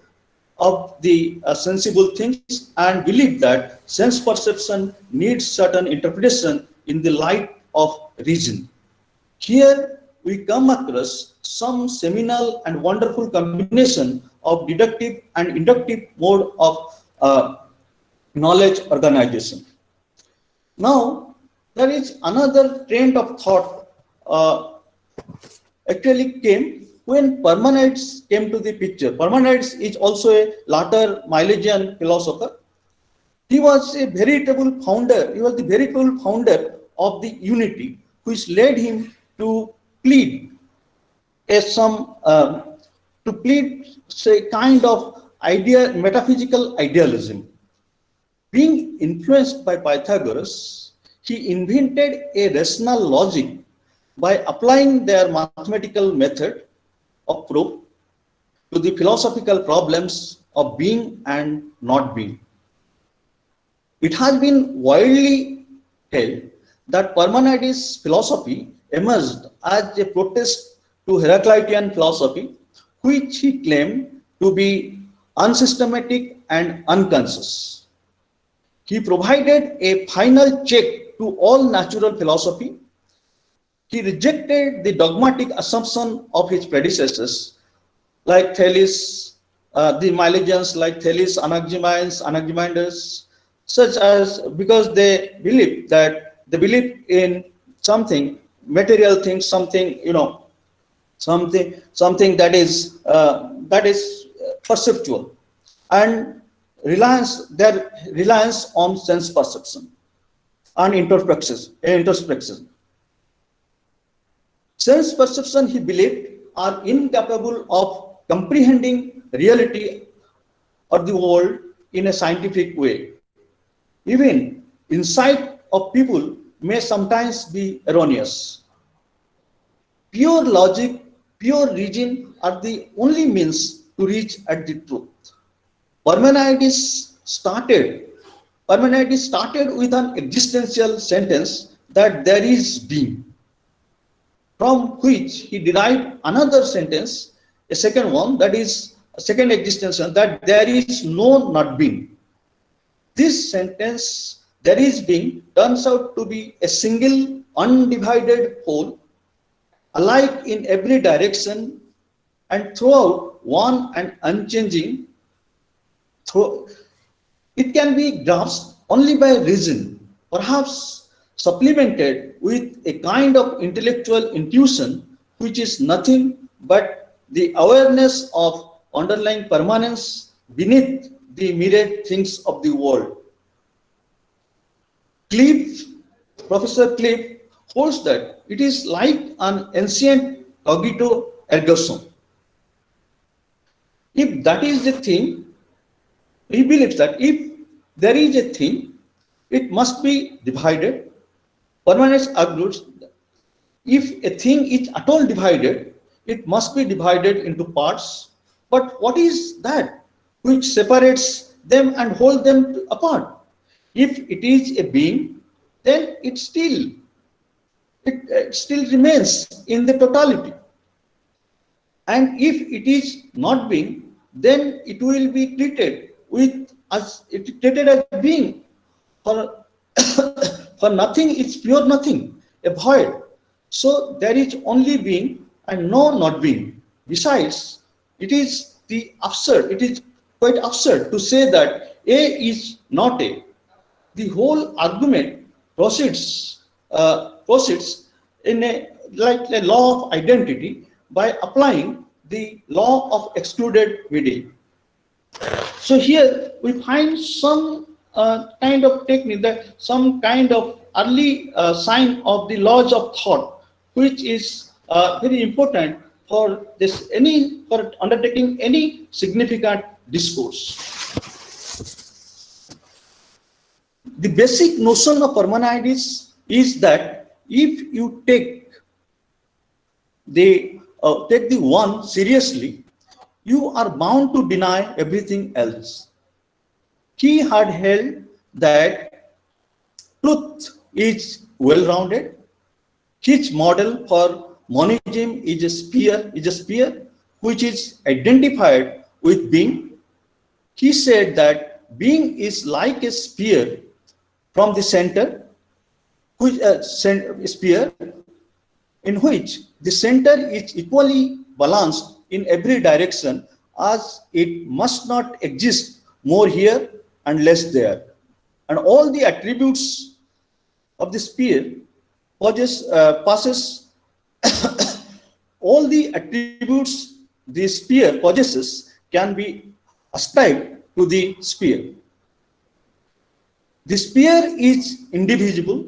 of the sensible things and believed that sense perception needs certain interpretation in the light of reason. Here we come across some seminal and wonderful combination of deductive and inductive mode of knowledge organization. Now, there is another trend of thought actually came when Parmenides came to the picture. Parmenides is also a later Milesian philosopher. He was a veritable founder. He was the veritable founder of the unity, which led him to plead say kind of metaphysical idealism. Being influenced by Pythagoras, he invented a rational logic by applying their mathematical method of proof to the philosophical problems of being and not being. It has been widely held that Parmenides' philosophy emerged as a protest to Heraclitean philosophy, which he claimed to be unsystematic and unconscious. He provided a final check to all natural philosophy. He rejected the dogmatic assumption of his predecessors, like Thales, the Milesians like Thales, Anaximander, such as because they believe in something, material things, something, something that is perceptual, and their reliance on sense perception and introspection. Sense perception, he believed, are incapable of comprehending reality or the world in a scientific way. Even insight of people may sometimes be erroneous. Pure logic, pure reason are the only means to reach at the truth. Parmenides started with an existential sentence that there is being, from which he derived another sentence, a second one, that is a second existential, that there is no not being. This sentence, there is being, turns out to be a single undivided whole, alike in every direction and throughout one and unchanging. It can be grasped only by reason, perhaps supplemented with a kind of intellectual intuition, which is nothing but the awareness of underlying permanence beneath the myriad things of the world. Professor Cliff holds that it is like an ancient cogito ergo sum. If that is the thing, he believes that if there is a thing, it must be divided. Parmenides argues that if a thing is at all divided, it must be divided into parts. But what is that which separates them and holds them apart? If it is a being, then it still remains in the totality. And if it is not being, then it will be treated as being. For nothing is pure nothing, a void. So there is only being and no not being. Besides, it is quite absurd to say that A is not A. The whole argument proceeds in a law of identity by applying the law of excluded media. So here we find some kind of technique, that some kind of early sign of the laws of thought, which is very important for for undertaking any significant discourse. The basic notion of Parmenides is that if you take the one seriously, you are bound to deny everything else. He had held that truth is well-rounded. His model for monism is a sphere which is identified with being. He said that being is like a sphere from the center, sphere in which the center is equally balanced in every direction, as it must not exist more here and less there. And all the attributes of the sphere passes all the attributes the sphere possesses can be ascribed to the sphere. The sphere is indivisible.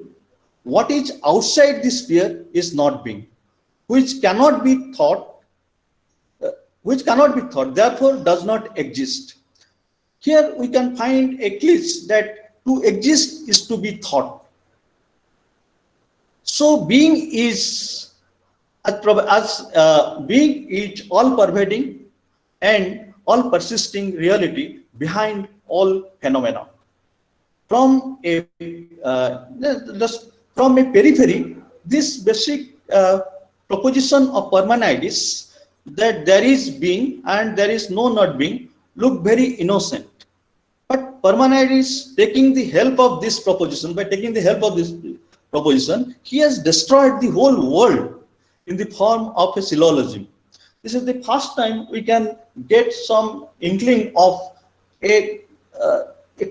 What is outside the sphere is not being, which cannot be thought, therefore does not exist. Here we can find a glitch that to exist is to be thought. So being is being is all pervading and all persisting reality behind all phenomena. From a periphery, this basic proposition of Parmenides, that there is being and there is no not being, look very innocent. But Parmenides, taking the help of this proposition, he has destroyed the whole world in the form of a syllogism. This is the first time we can get some inkling of a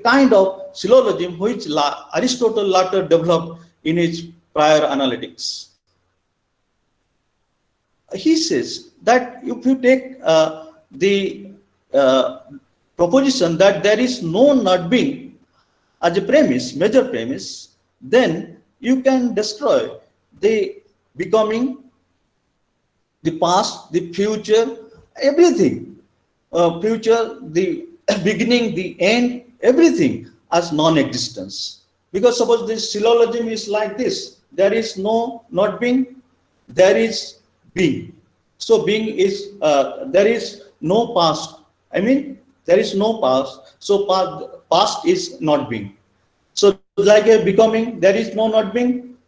kind of syllogism which Aristotle later developed in his prior analytics. He says that if you take the proposition that there is no not being as a premise, major premise, then you can destroy the becoming, the past, the future, everything. Future, the beginning, the end, everything as non-existence. Because suppose this syllogism is like this: there is no not being, there is being. So being is, there is no past. I mean, there is no past. So past is not being. So like a becoming, there is no not being.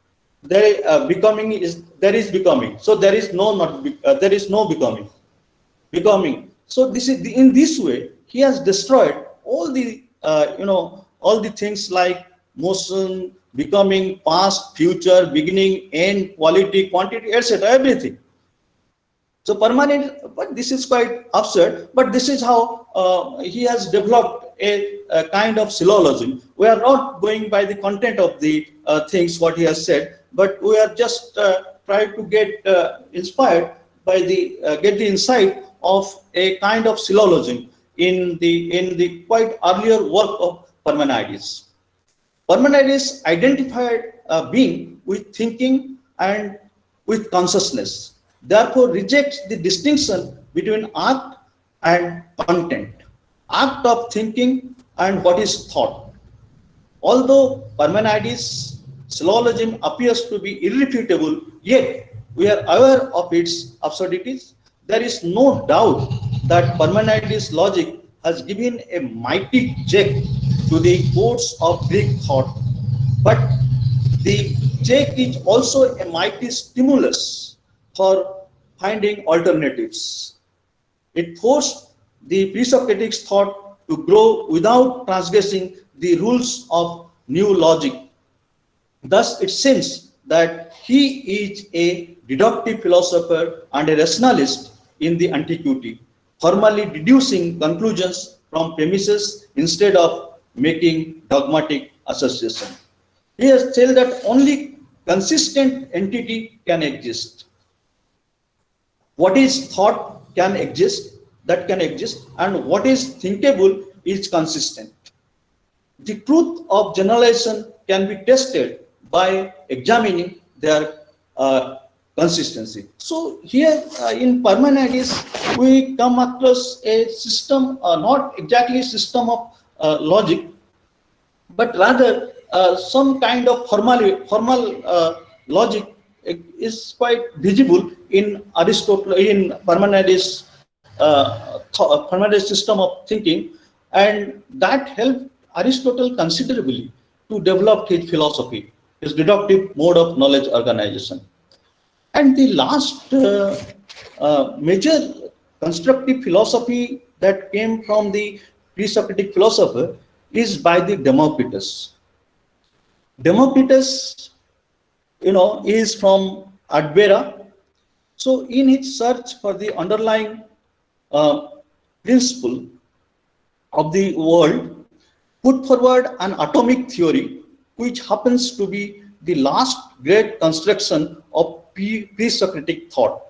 Becoming is, there is becoming. So there is no not. There is no becoming. Becoming. So this is in this way he has destroyed all the all the things like motion, becoming, past, future, beginning, end, quality, quantity, etc. Everything. So Parmenides, but this is quite absurd. But this is how he has developed a kind of syllogism. We are not going by the content of the things what he has said, but we are just trying to get inspired by get the insight of a kind of syllogism in the quite earlier work of Parmenides. Parmenides identified being with thinking and with consciousness. Therefore, rejects the distinction between act and content, act of thinking and what is thought. Although Parmenides' syllogism appears to be irrefutable, yet we are aware of its absurdities. There is no doubt that Parmenides' logic has given a mighty check to the course of Greek thought, but the check is also a mighty stimulus for finding alternatives. It forced the pre-Socratic thought to grow without transgressing the rules of new logic. Thus, it seems that he is a deductive philosopher and a rationalist in the antiquity, formally deducing conclusions from premises instead of making dogmatic association. He has said that only consistent entity can exist. What is thought can exist, and what is thinkable is consistent. the truth of generalization can be tested by examining their consistency. So here in Parmenides, we come across a system, not exactly a system of logic, but rather some kind of formal logic is quite visible in Aristotle, in Parmenides' Parmenides' system of thinking, and that helped Aristotle considerably to develop his philosophy, his deductive mode of knowledge organization. And the last major constructive philosophy that came from the pre-Socratic philosopher is by the Democritus. Democritus, is from Abdera. So in his search for the underlying principle of the world, put forward an atomic theory, which happens to be the last great construction of pre-Socratic thought.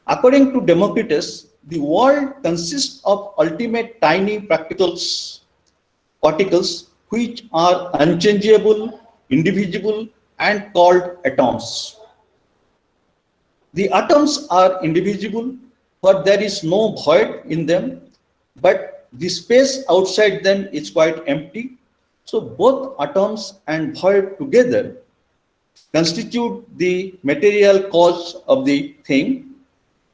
According to Democritus, the world consists of ultimate tiny particles which are unchangeable, indivisible, and called atoms. The atoms are indivisible, for there is no void in them, but the space outside them is quite empty. So both atoms and void together constitute the material cause of the thing.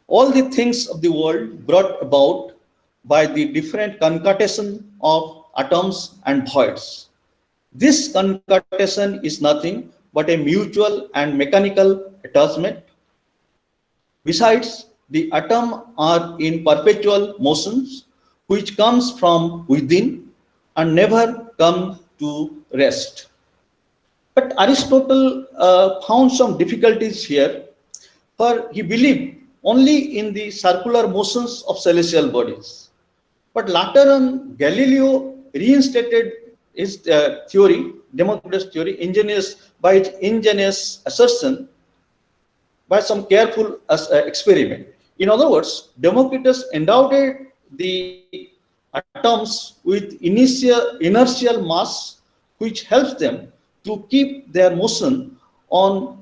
All the things of the world brought about by the different concatenation of atoms and voids. This concatenation is nothing but a mutual and mechanical attachment. Besides, the atoms are in perpetual motions, which comes from within and never come to rest. But Aristotle found some difficulties here, for he believed only in the circular motions of celestial bodies. But later on, Galileo reinstated his theory, Democritus' theory, by its ingenious assertion, by some careful experiment. In other words, Democritus endowed the atoms with inertial mass, which helps them to keep their motion on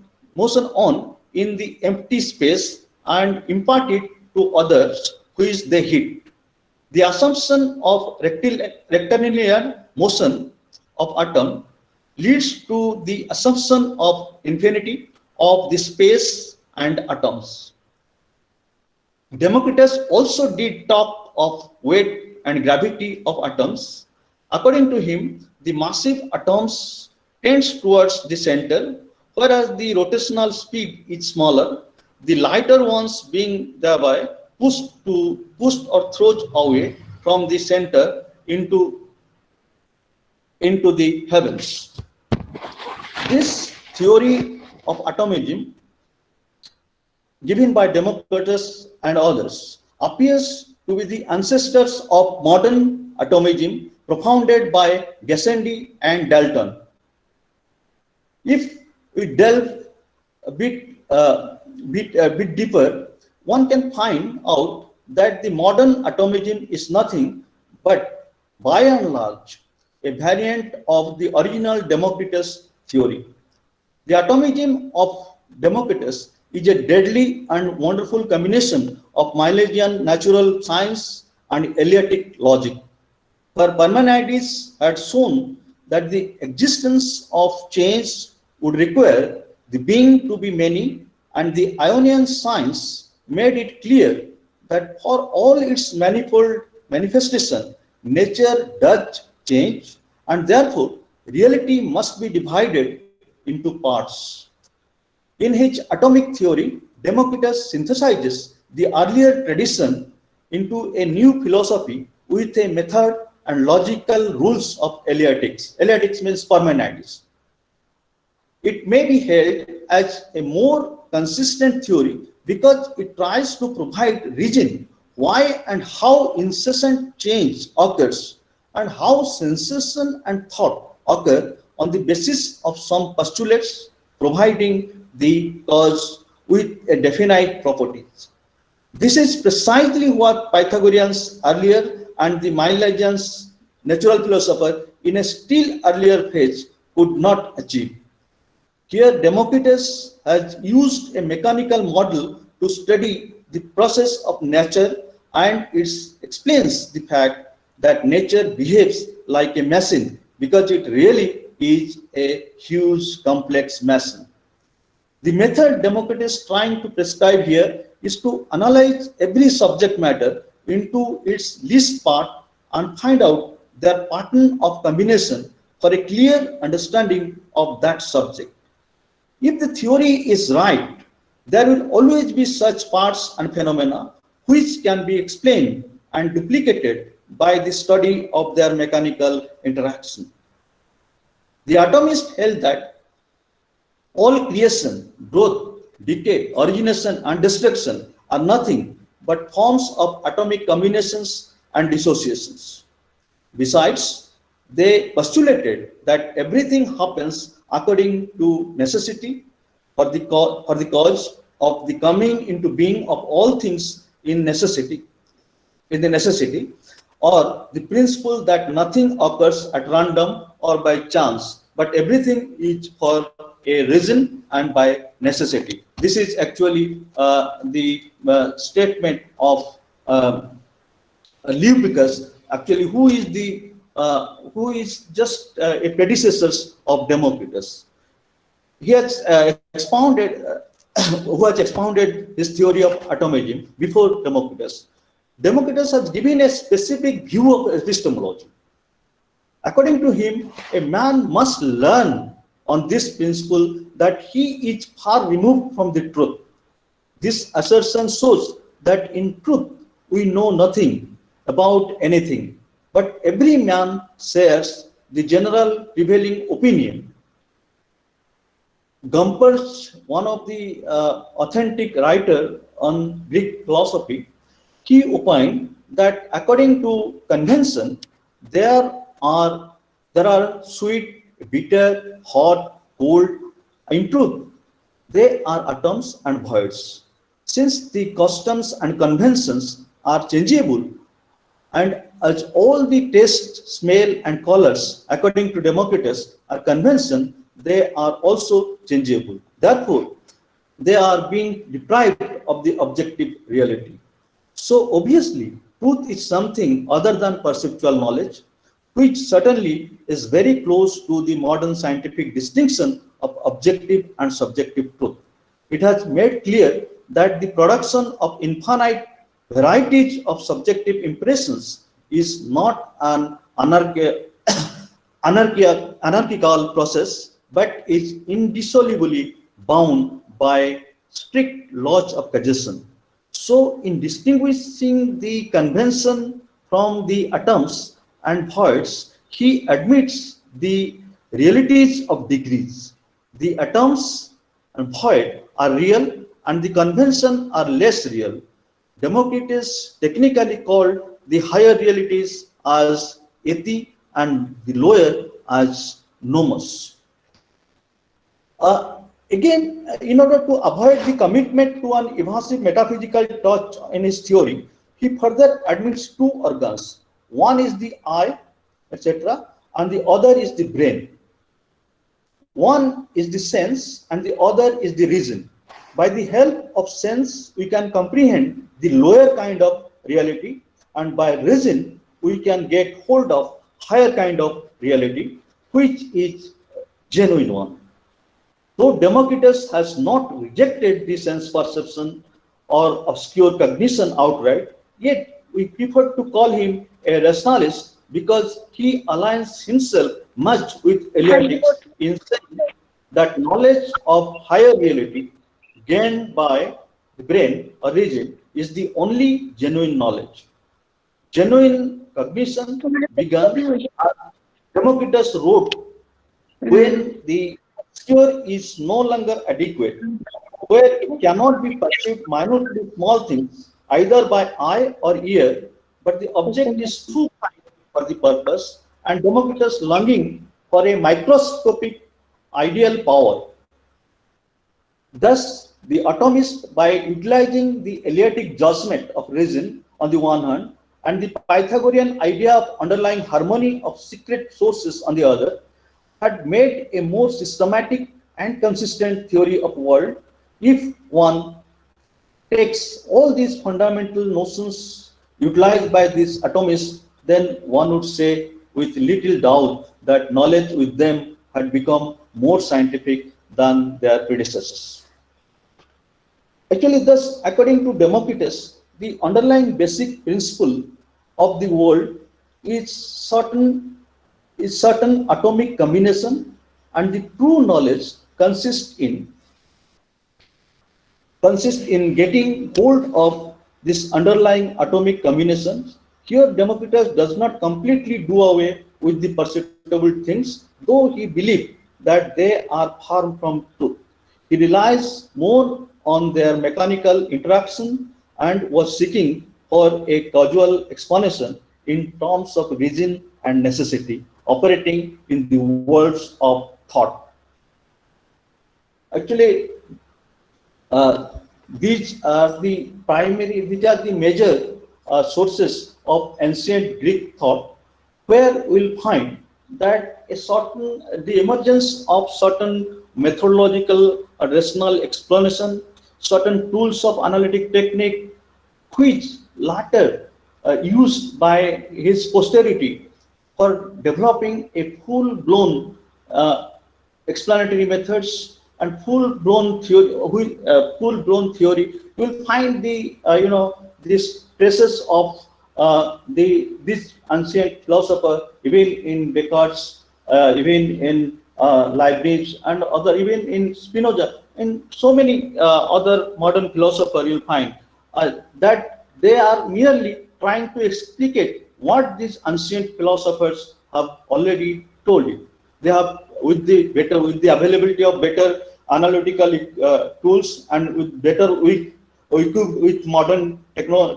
in the empty space and impart it to others which they hit. The assumption of rectilinear motion of atom leads to the assumption of infinity of the space and atoms. Democritus also did talk of weight and gravity of atoms. According to him, the massive atoms tends towards the center, whereas the rotational speed is smaller, the lighter ones being thereby pushed or thrown away from the center into the heavens. This theory of atomism, given by Democritus and others, appears to be the ancestors of modern atomism propounded by Gassendi and Dalton. If we delve a bit deeper, one can find out that the modern atomism is nothing but, by and large, a variant of the original Democritus theory. The atomism of Democritus is a deadly and wonderful combination of Milesian natural science and Eleatic logic. For Parmenides had shown that the existence of change would require the being to be many, and the Ionian science made it clear that for all its manifold manifestation, nature does change, and therefore reality must be divided into parts. In his atomic theory, Democritus synthesizes the earlier tradition into a new philosophy with a method and logical rules of Eleatics. Eleatics means Parmenides. It may be held as a more consistent theory because it tries to provide reason why and how incessant change occurs and how sensation and thought occur on the basis of some postulates, providing the cause with a definite properties. This is precisely what Pythagoreans earlier and the Milesian natural philosopher in a still earlier phase could not achieve. Here, Democritus has used a mechanical model to study the process of nature, and it explains the fact that nature behaves like a machine because it really is a huge complex machine. The method Democritus is trying to prescribe here is to analyze every subject matter into its least part and find out their pattern of combination for a clear understanding of that subject. If the theory is right, there will always be such parts and phenomena which can be explained and duplicated by the study of their mechanical interaction. The atomist held that all creation, growth, decay, origination, and destruction are nothing but forms of atomic combinations and dissociations. Besides, they postulated that everything happens according to necessity for the cause of the coming into being of all things in necessity, or the principle that nothing occurs at random or by chance, but everything is for a reason and by necessity. This is actually the statement of Leucippus, actually, who is just a predecessor of Democritus. He has expounded, who has expounded his theory of atomism before Democritus. Democritus has given a specific view of epistemology. According to him, a man must learn on this principle that he is far removed from the truth. This assertion shows that in truth we know nothing about anything, but every man shares the general prevailing opinion. Gomperz, one of the authentic writer on Greek philosophy, he opined that according to convention, there are sweet, bitter, hot, cold. In truth, they are atoms and voids. Since the customs and conventions are changeable, and as all the taste, smell, and colors, according to Democritus, are convention, they are also changeable. Therefore, they are being deprived of the objective reality. So obviously, truth is something other than perceptual knowledge, which certainly is very close to the modern scientific distinction of objective and subjective truth. It has made clear that the production of infinite varieties of subjective impressions is not an anarchical process, but is indissolubly bound by strict laws of causation. So, in distinguishing the convention from the atoms and voids, he admits the realities of degrees. The atoms and void are real and the convention are less real. Democritus technically called the higher realities as ethi and the lower as nomos. Again, in order to avoid the commitment to an evasive metaphysical touch in his theory, he further admits two organs. One is the eye, etc., and the other is the brain. One is the sense and the other is the reason. By the help of sense, we can comprehend the lower kind of reality, and by reason, we can get hold of higher kind of reality, which is genuine one. Though Democritus has not rejected the sense perception or obscure cognition outright, yet we prefer to call him a rationalist because he aligns himself much with Eleatics in saying that knowledge of higher reality gained by the brain or reason is the only genuine knowledge. Genuine cognition began, Democritus wrote, when the obscure is no longer adequate, where it cannot be perceived minutely small things either by eye or ear, but the object is too fine for the purpose, and Democritus longing for a microscopic ideal power. Thus, the atomist, by utilizing the Eleatic judgment of reason on the one hand and the Pythagorean idea of underlying harmony of secret sources on the other, had made a more systematic and consistent theory of world if one takes all these fundamental notions utilized by these atomists, then one would say with little doubt that knowledge with them had become more scientific than their predecessors. Actually, thus, according to Democritus, the underlying basic principle of the world is certain atomic combination, and the true knowledge consists in getting hold of this underlying atomic combinations. Here, Democritus does not completely do away with the perceptible things, though he believed that they are far from truth. He relies more on their mechanical interaction and was seeking for a causal explanation in terms of reason and necessity, operating in the worlds of thought. Actually, these are the major sources of ancient Greek thought, where we'll find that the emergence of certain methodological or rational explanation, certain tools of analytic technique, which latter used by his posterity for developing a full-blown explanatory methods and full-blown theory. You'll find these traces of this ancient philosopher even in Descartes, even in Leibniz, and even in Spinoza. In so many other modern philosophers, you'll find that they are merely trying to explicate what these ancient philosophers have already told you. They have, with the availability of better analytical tools and with modern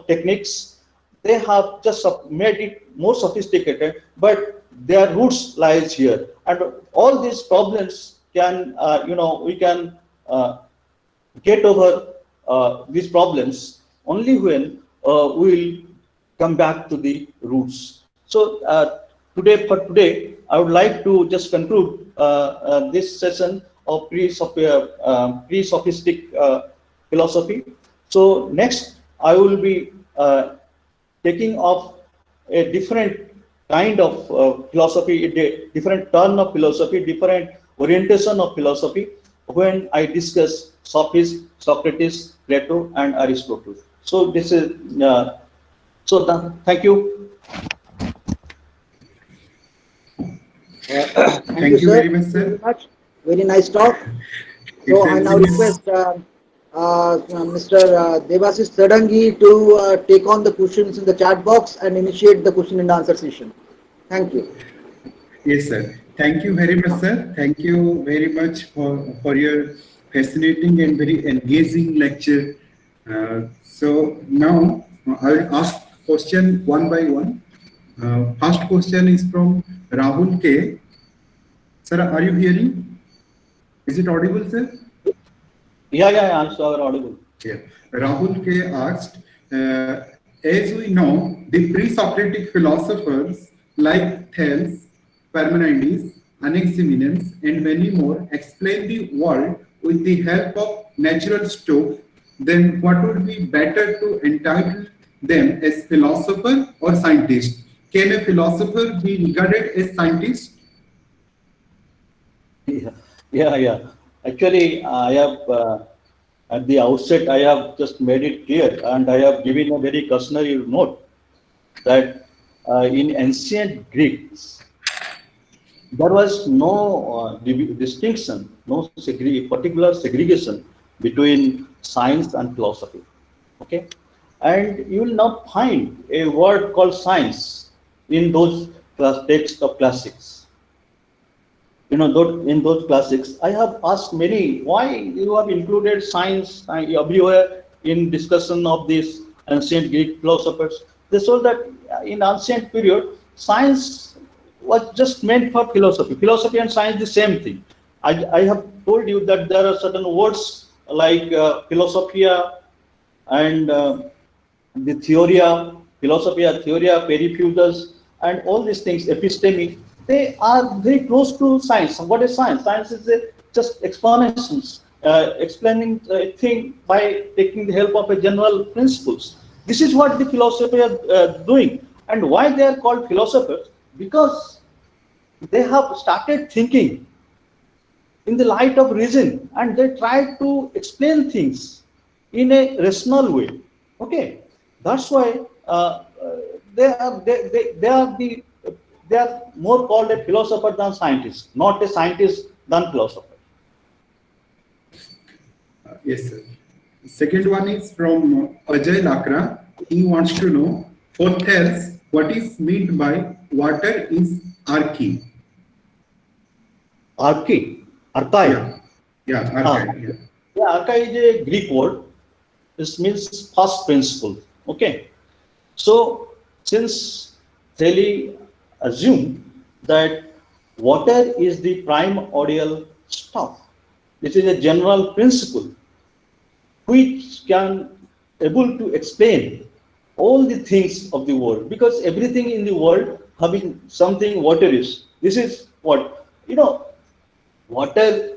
techniques, they have just made it more sophisticated, but their roots lies here. And all these problems can, we can get over these problems only when we'll come back to the roots. So today, I would like to just conclude this session of pre-sophistic philosophy. So next, I will be taking off a different kind of philosophy, a different turn of philosophy, different orientation of philosophy when I discuss Sophists, Socrates, Plato, and Aristotle. So this is thank you. Thank you very much, sir. Very nice talk. So I now request Mr. Devasis Sadangi to take on the questions in the chat box and initiate the question and answer session. Thank you. Yes, sir. Thank you very much, sir. Thank you very much for your fascinating and very engaging lecture. So now I'll ask question one by one. First question is from Rahul K. Sir, are you hearing? Is it audible, sir? Yeah, I'm audible. Yeah. Rahul K asked, as we know, the pre-Socratic philosophers like Thales, Parmenides, Anaximenes, and many more explain the world with the help of natural stuff. Then what would be better to entitle them as philosopher or scientist? Can a philosopher be regarded as scientist? Yeah. Actually, I have at the outset, I have just made it clear, and I have given a very cautionary note that in ancient Greeks, there was no distinction, no particular segregation between science and philosophy. Okay, and you will not find a word called science in those texts of classics. In those classics, I have asked many, why you have included science everywhere in discussion of these ancient Greek philosophers. They told that in ancient period, science was just meant for philosophy. Philosophy and science the same thing. I have told you that there are certain words like philosophia and the theoria philosophia, theoria, peripheutus, and all these things, episteme, they are very close to science. What is science? Science is just explanations, explaining a thing by taking the help of a general principles. This is what the philosophers are doing. And why they are called philosophers? Because they have started thinking in the light of reason, and they try to explain things in a rational way. Okay, that's why they are more called a philosopher than scientist, not a scientist than philosopher. Yes, sir. Second one is from Ajay Lakra. He wants to know, for Thales, what is meant by water is arche? Arche, Yeah, yeah, arche. Yeah. Yeah, arche is a Greek word. This means first principle. Okay, so since Thales assumed that water is the primordial stuff, this is a general principle which can able to explain all the things of the world, because everything in the world having something water is. This is what, you know, water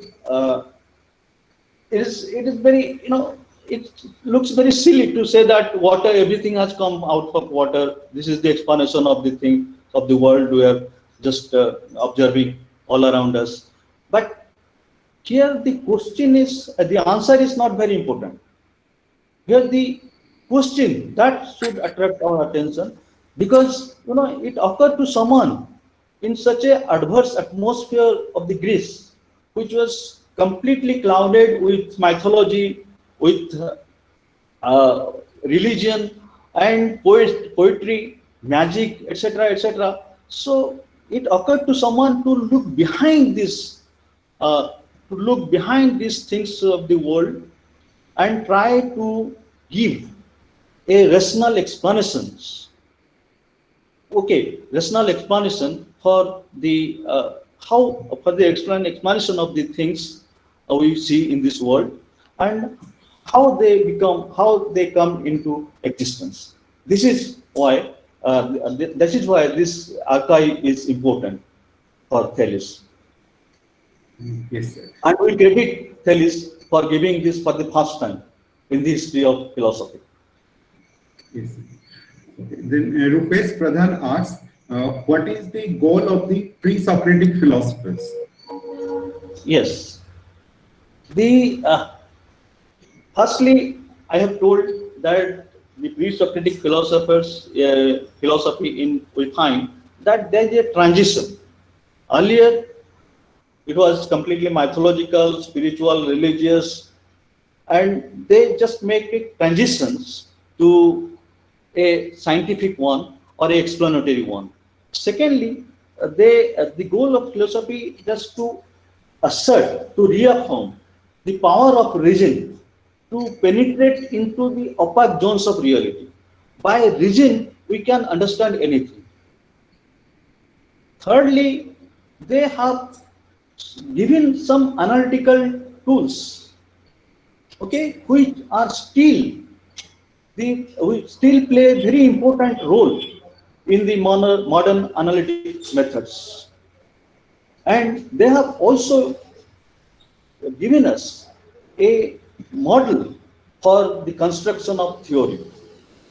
it is very, you know, it looks very silly to say that water, everything has come out of water. This is the explanation of the thing of the world we are just observing all around us. But here the question is, the answer is not very important. Here the question that should attract our attention, because you know it occurred to someone in such a adverse atmosphere of the Greece, which was completely clouded with mythology, with religion and poetry, magic, etc., etc. So it occurred to someone to look behind this, these things of the world, and try to give a rational explanations. Okay, rational explanation for the explanation of the things we see in this world, and how they come into existence. This is why this archive is important for Thales. Yes, sir. And we credit Thales for giving this for the first time in the history of philosophy. Yes, sir. Okay. Then Rupesh Pradhan asks, what is the goal of the pre-Socratic philosophers? Yes. The firstly, I have told that the pre-Socratic philosophers philosophy we find that there is a transition. Earlier, it was completely mythological, spiritual, religious, and they just make it transitions to a scientific one or a explanatory one. Secondly, the goal of philosophy is just to assert, to reaffirm the power of reason to penetrate into the opaque zones of reality. By reason, we can understand anything. Thirdly, they have given some analytical tools, okay, which still play a very important role in the modern analytic methods. And they have also given us a model for the construction of theory,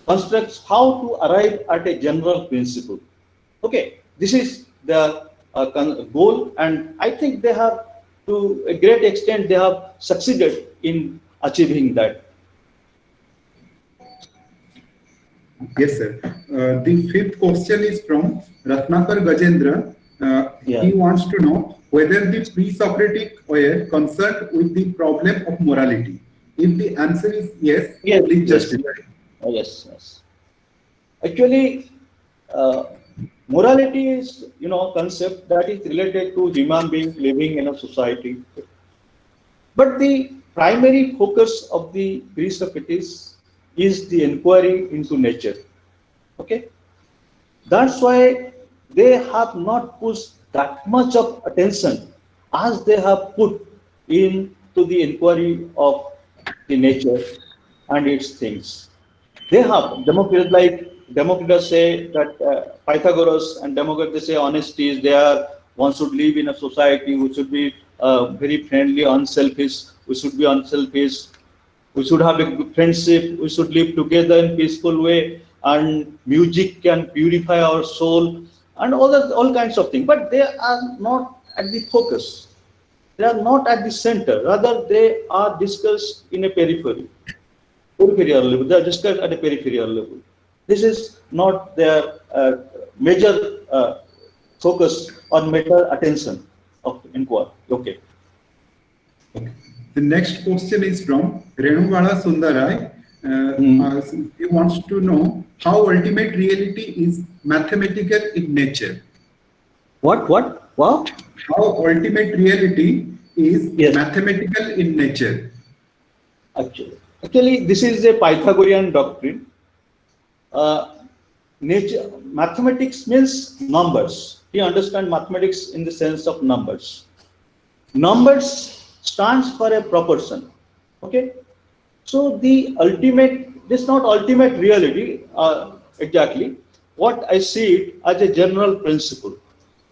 constructs how to arrive at a general principle. Okay, this is the goal, and I think they have, to a great extent, they have succeeded in achieving that. Yes, sir. The fifth question is from Ratnakar Gajendra. He wants to know whether the pre-Socratic were concerned with the problem of morality. If the answer is yes, please justify. Yes. Actually, morality is, concept that is related to human beings living in a society. But the primary focus of the pre-Socrates is the inquiry into nature. Okay, that's why they have not put that much of attention as they have put into the inquiry of the nature and its things. They have demonstrated, like Democritus say that Pythagoras and Democritus, they say honesty is there. One should live in a society. We should be very friendly, unselfish. We should be unselfish. We should have a good friendship. We should live together in peaceful way. And music can purify our soul, and all kinds of things. But they are not at the focus. They are not at the center. Rather, they are discussed in a peripheral level. They are discussed at a peripheral level. This is not their major focus or major attention of inquiry. Okay. The next question is from Renugala Sundarai. He wants to know how ultimate reality is mathematical in nature. What? Wow. How ultimate reality is Yes. mathematical in nature. Actually, this is a Pythagorean doctrine. Mathematics means numbers. We understand mathematics in the sense of numbers. Numbers stands for a proportion. Okay. So the ultimate, this is not ultimate reality exactly. What I see it as a general principle.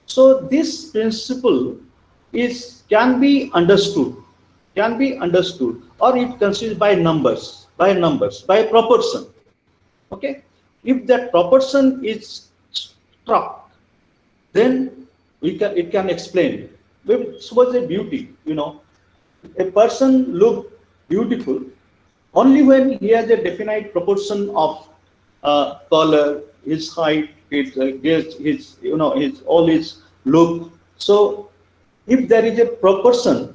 So this principle can be understood, or it consists by numbers, by proportion. Okay. If that proportion is struck, then it can explain. Suppose a beauty, a person look beautiful only when he has a definite proportion of color, his height, his all his look. So if there is a proportion,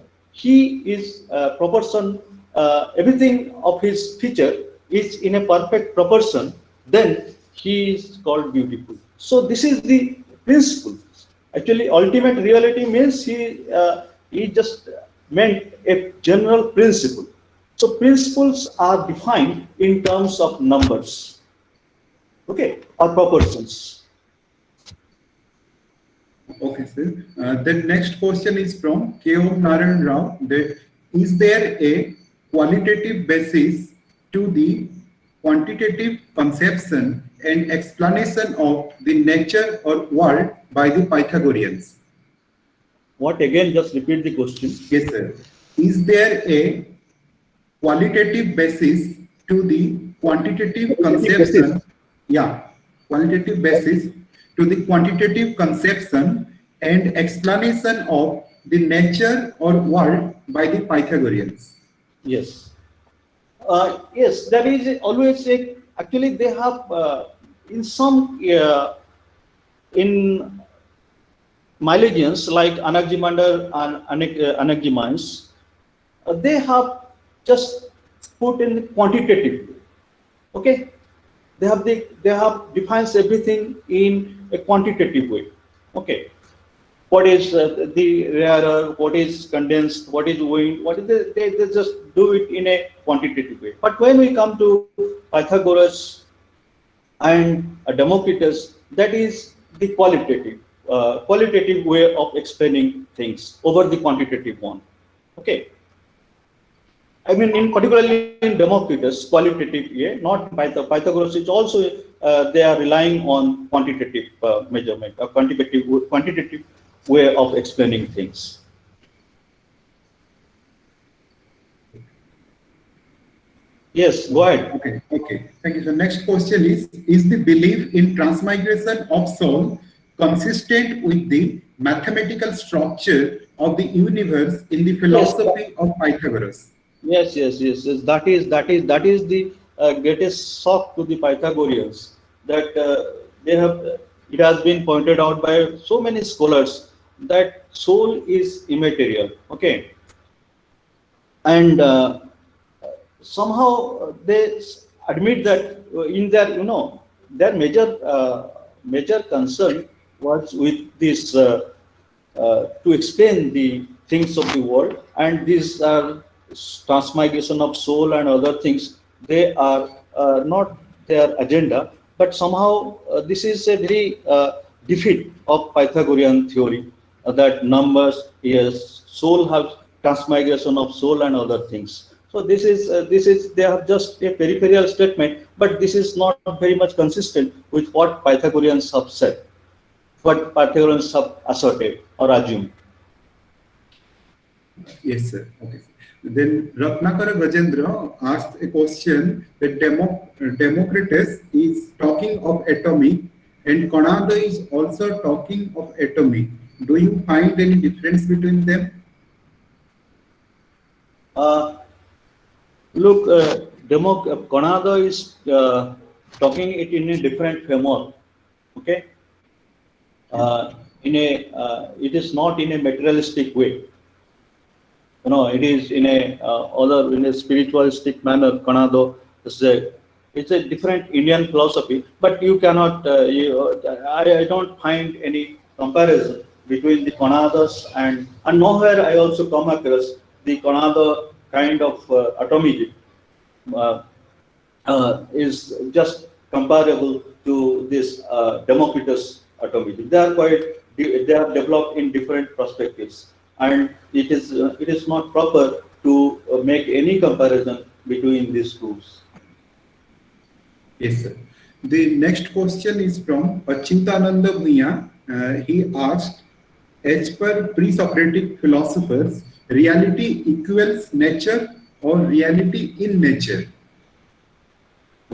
everything of his feature is in a perfect proportion, then he is called beautiful. So this is the principle. Actually, ultimate reality means he just meant a general principle. So principles are defined in terms of numbers, okay, or proportions. Okay, sir. The next question is from K.O. Narayan Rao. That is there a qualitative basis to the quantitative conception and explanation of the nature or world by the Pythagoreans? What again? Just repeat the question. Yes, sir. Is there a qualitative basis to the quantitative conception? Yeah, qualitative basis to the quantitative conception and explanation of the nature or world by the Pythagoreans. Yes. Yes, there is always actually they have in some in Milesians like Anaximander and Anaximenes, they have just put in quantitative. Okay, they have defines everything in a quantitative way. Okay, what is the rarer, what is condensed, what is wind, what is they just do it in a quantitative way. But when we come to Pythagoras and Democritus, that is the qualitative way of explaining things over the quantitative one. Okay. I mean, particularly in Democritus, qualitative way, not Pythagoras is also they are relying on quantitative measurement, a quantitative way of explaining things. Yes, go ahead. Okay. Thank you. The next question is the belief in transmigration of soul consistent with the mathematical structure of the universe in the philosophy of Pythagoras? Yes. That is the greatest shock to the Pythagoreans, that it has been pointed out by so many scholars that soul is immaterial. Okay, and somehow they admit that in their major concern was with this to explain the things of the world, and these transmigration of soul and other things, they are not their agenda, but somehow this is a very defeat of Pythagorean theory, that numbers, yes, soul have transmigration of soul and other things. So this is they have just a peripheral statement, but this is not very much consistent with what Pythagoreans have said, what Pythagoreans have asserted or assumed. Yes, sir. Okay. Then Ratnakara Gajendra asked a question that Democritus is talking of atomic and Konada is also talking of atomic. Do you find any difference between them? Look, Konada is talking it in a different framework. Okay, it is not in a materialistic way. You know, it is in a in a spiritualistic manner. Konado is it's a different Indian philosophy, but you cannot. I don't find any comparison between the Konadas and nowhere I also come across the Konada kind of atomism is just comparable to this Democritus atomism. They are developed in different perspectives, and it is not proper to make any comparison between these schools. Yes, sir. The next question is from Achyutananda Bhuya. He asked, as per pre-Socratic philosophers, reality equals nature or reality in nature?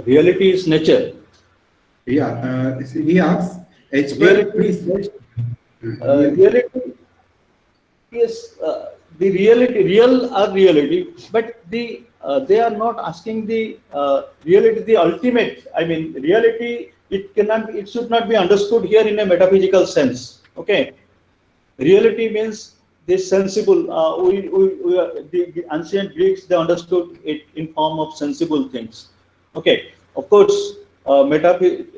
Reality is nature. Yeah, he asks, as per Reality is the reality, real are reality, but they are not asking the reality, the ultimate. I mean, reality, it should not be understood here in a metaphysical sense. Okay, reality means this sensible. The ancient Greeks, they understood it in form of sensible things. Okay, of course,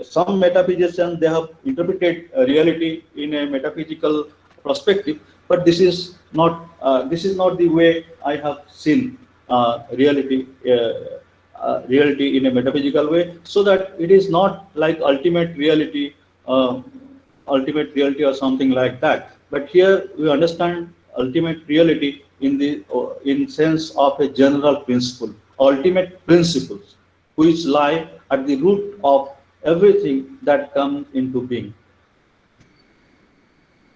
some metaphysicians, they have interpreted reality in a metaphysical perspective, but this is not the way I have seen reality in a metaphysical way. So that it is not like ultimate reality or something like that. But here we understand ultimate reality in sense of a general principle, ultimate principles, which lie at the root of everything that comes into being.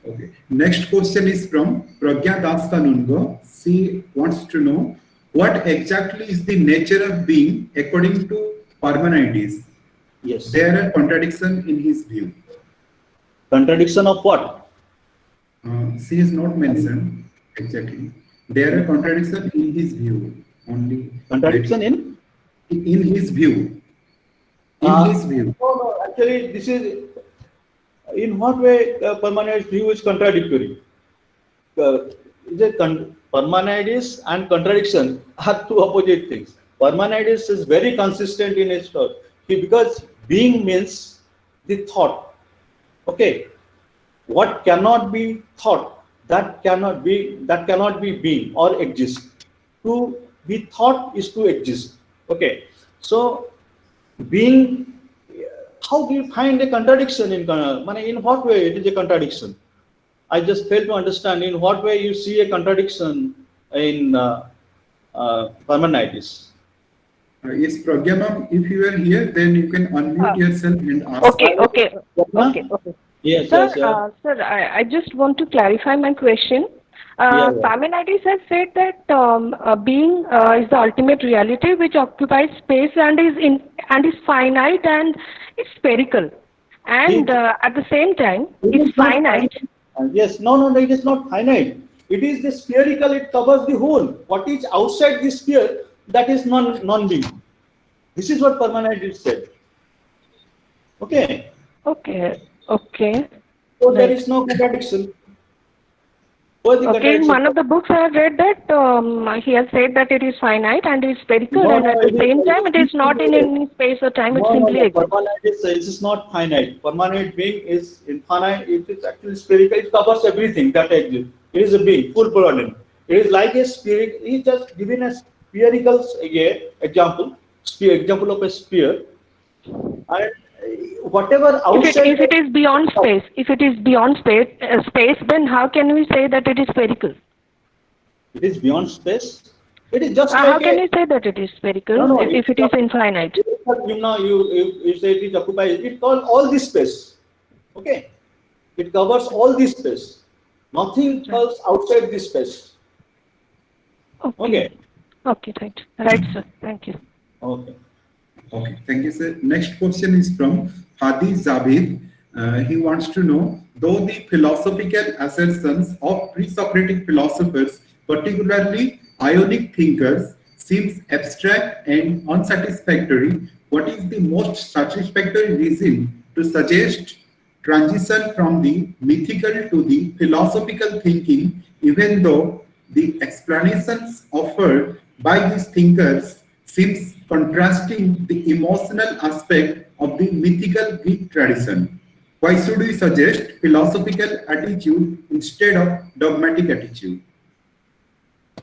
Okay. Next question is from Pragya Das Kanungo. She wants to know what exactly is the nature of being according to Parmenides. Yes. There are contradiction in his view. Contradiction of what? She is not mentioned exactly. There are contradiction in his view only. Contradiction in his view. His view. No, actually, this is in what way Parmenides' view is contradictory. Parmenides and contradiction are two opposite things. Parmenides is very consistent in his thought because being means the thought. Okay, what cannot be thought, that cannot be being or exist. To be thought is to exist. Okay, so being, how do you find a contradiction in what way it is a contradiction? I just fail to understand in what way you see a contradiction in Parmenides. Yes, Pragya ma'am, if you are here, then you can unmute yourself and ask. Okay. Yes, Sir, yes, sir, I just want to clarify my question. Yeah. Parmenides has said that being is the ultimate reality which occupies space and is finite and it's spherical, and at the same time it's finite. Yes, no, it is not finite. It is the spherical, it covers the whole. What is outside the sphere, that is non-being. This is what Parmenides said. Okay. Okay. So there is no contradiction. Okay, in one of the books I have read that he has said that it is finite and is spherical, and at the same time it is not in any space or time, it simply exists. Parmenides says it is not finite. Permanent being is infinite, it is actually spherical, it covers everything that exists. It is a being, full plurality. It is like a spirit, he is just given a spherical example of a sphere, and whatever outside. If it is beyond space, then how can we say that it is spherical? It is beyond space. It is just How like can you say that it is spherical No, if it is infinite? you say it occupies, it covers all this space. Okay, it covers all this space. Nothing falls outside this space. Okay. Okay. Okay, right, sir. Thank you. Okay. Okay, thank you, sir. Next question is from Hadi Zabid. He wants to know, though the philosophical assertions of pre-Socratic philosophers, particularly Ionic thinkers, seems abstract and unsatisfactory, what is the most satisfactory reason to suggest transition from the mythical to the philosophical thinking, even though the explanations offered by these thinkers seems contrasting the emotional aspect of the mythical Greek tradition? Why should we suggest philosophical attitude instead of dogmatic attitude?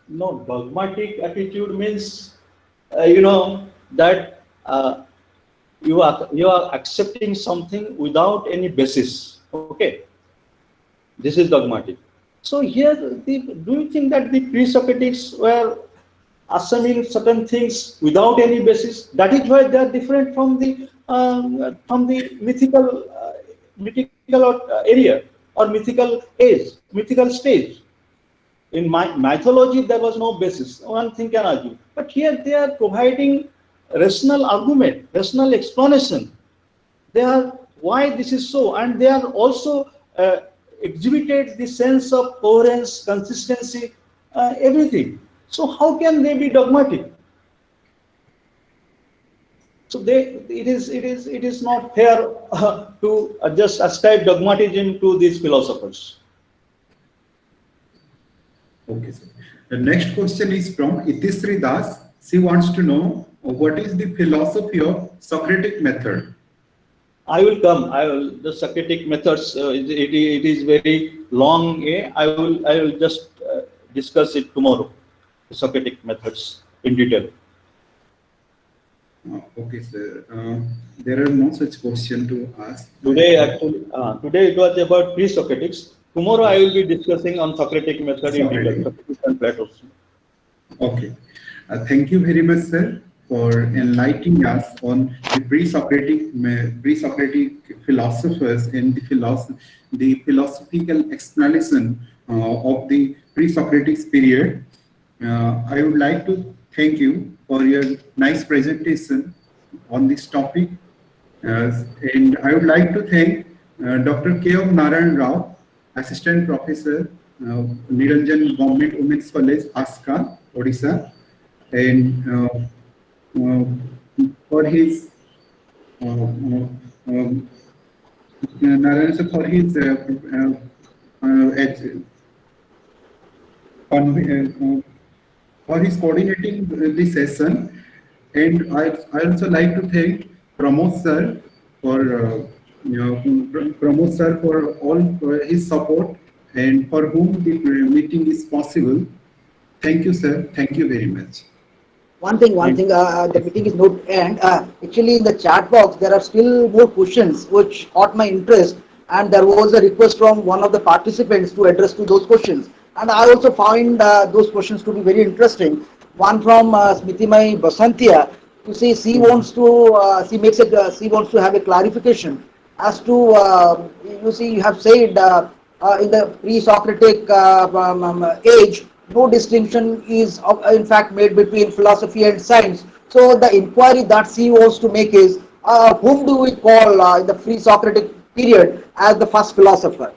No, dogmatic attitude means, that you are accepting something without any basis. Okay, this is dogmatic. So here, do you think that the pre-Socratics were assuming certain things without any basis? That is why they are different from the mythical area or mythical age, mythical stage. In mythology, there was no basis. One thing can argue, but here they are providing rational argument, rational explanation. They are why this is so, and they are also exhibited the sense of coherence, consistency, everything. So how can they be dogmatic? So it is not fair to just ascribe dogmatism to these philosophers. Okay, sir. The next question is from Itisri Das. She wants to know what is the philosophy of Socratic method? I will come. The Socratic methods. It is very long. I will just discuss it tomorrow. The Socratic methods in detail. Okay, sir. There are no such question to ask. Today it was about pre-Socratics. Tomorrow I will be discussing on Socratic method in detail. Socrates and Plato. Okay. Thank you very much, sir, for enlightening us on the pre-Socratic philosophers and the philosophical explanation of the pre-Socratic period. I would like to thank you for your nice presentation on this topic. And I would like to thank Dr. K. Narayan Rao, Assistant Professor, Niranjan Government Women's College, Aska, Odisha, and for his Narayan sir, for his for his coordinating the session. And I also like to thank Pramod sir for Pramod sir for all his support and for whom the meeting is possible. Thank you, sir. Thank you very much. One thing, the meeting is not end. Actually, in the chat box, there are still more questions which caught my interest, and there was a request from one of the participants to address to those questions. And I also found those questions to be very interesting. One from Smritimai Basantia. You see, she wants to, she wants to have a clarification as to, you see, you have said in the pre-Socratic age, no distinction is in fact made between philosophy and science. So the inquiry that she wants to make is, whom do we call in the pre-Socratic period as the first philosopher?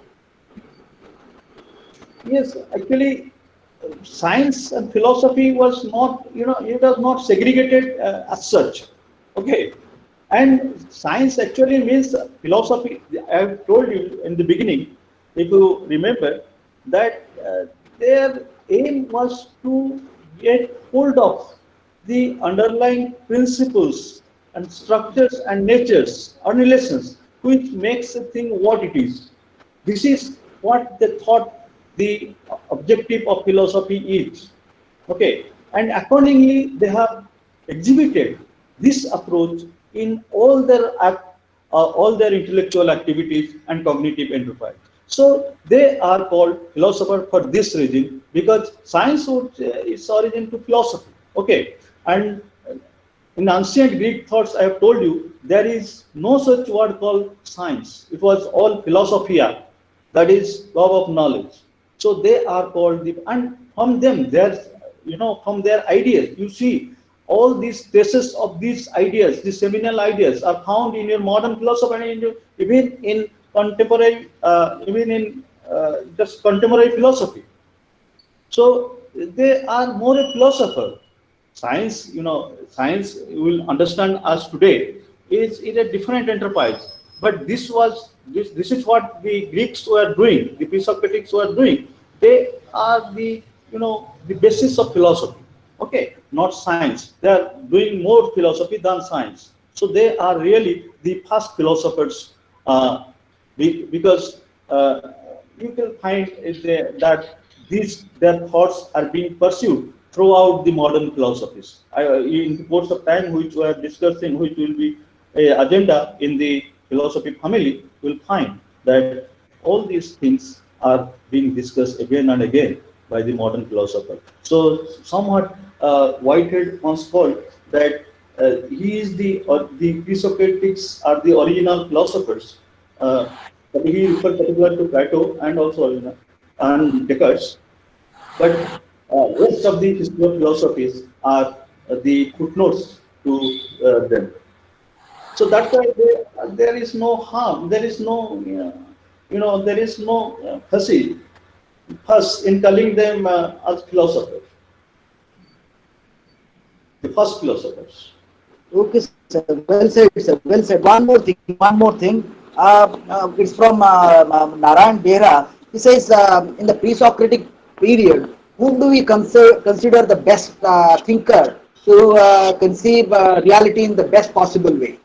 Yes, actually, science and philosophy was not, it was not segregated as such. Okay, and science actually means philosophy. I have told you in the beginning, if you remember, that their aim was to get hold of the underlying principles and structures and natures or relations which makes a thing what it is. This is what they thought the objective of philosophy is. Okay, and accordingly they have exhibited this approach in all their intellectual activities and cognitive enterprise. So they are called philosopher for this reason, because science its origin to philosophy. Okay, and in ancient Greek thoughts, I have told you there is no such word called science. It was all philosophia, that is love of knowledge. So they are called the, and from them, there's, from their ideas, you see all these traces of these ideas, these seminal ideas are found in your modern philosophy and even in contemporary, even in just contemporary philosophy. So they are more a philosopher. Science, science will understand us today is a different enterprise. But this is what the Greeks were doing, the Pre-Socratics were doing. They are the basis of philosophy. Okay, not science. They are doing more philosophy than science. So they are really the first philosophers, because you can find that these their thoughts are being pursued throughout the modern philosophies. In the course of time, which we are discussing, which will be a agenda in the philosophy family, will find that all these things are being discussed again and again by the modern philosopher. So somewhat Whitehead once called that he is the Pre-Socratics are the original philosophers. But he referred particularly to Plato and also and Descartes. But rest of the history of philosophies are the footnotes to them. So that's why there is no harm. There is no, there is no fuss in calling them as philosophers, the first philosophers. Okay, sir. Well said, sir. Well said. One more thing. One more thing. It's from Narayan Behra. He says, in the pre-Socratic period, whom do we consider the best thinker to conceive reality in the best possible way?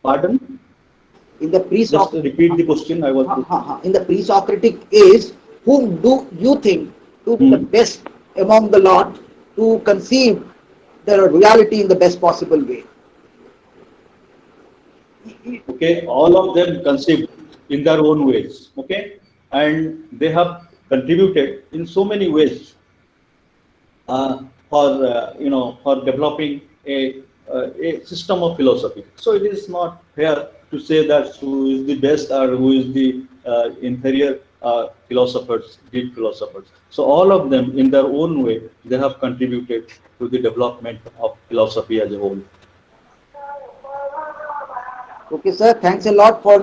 Pardon? In the Just to repeat the question. I was. in the pre-Socratic age, whom do you think to be the best among the lot to conceive the reality in the best possible way? Okay, all of them conceived in their own ways. Okay, and they have contributed in so many ways for developing a system of philosophy. So it is not fair to say that who is the best or who is the inferior philosophers, Greek philosophers. So all of them, in their own way, they have contributed to the development of philosophy as a whole. Okay, sir. Thanks a lot for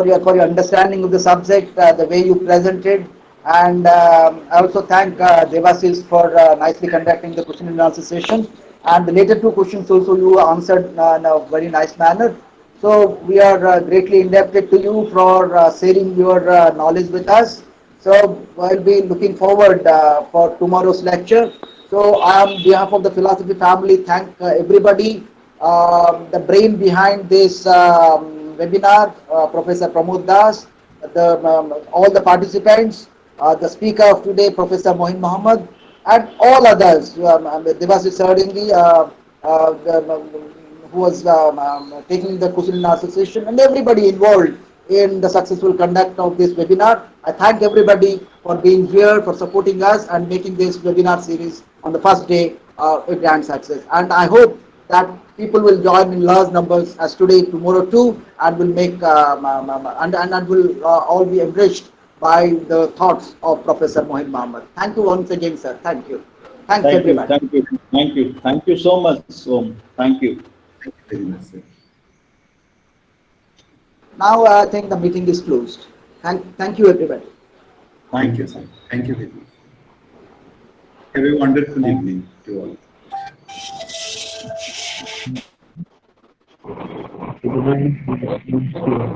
your understanding of the subject, the way you presented, and I also thank Devasis for nicely conducting the question and answer session. And the later two questions also you answered in a very nice manner. So we are greatly indebted to you for sharing your knowledge with us. So I'll be looking forward for tomorrow's lecture. So I, on behalf of the philosophy family, thank everybody. The brain behind this webinar, Professor Pramod Das, all the participants, the speaker of today, Professor Mohin Mohammed, and all others, Devasith Sardingi, who was taking the question and answer session, and everybody involved in the successful conduct of this webinar. I thank everybody for being here, for supporting us, and making this webinar series on the first day a grand success. And I hope that people will join in large numbers as today, tomorrow too, and will make and will all be enriched by the thoughts of Professor Mohin Mohammed. Thank you once again, sir. Thank you. Thanks everybody. Thank you so much, Om. Thank you. Thank you very much, sir. Now I think the meeting is closed. Thank you everybody. Thank you, sir. Thank you very much. Have a wonderful evening to all.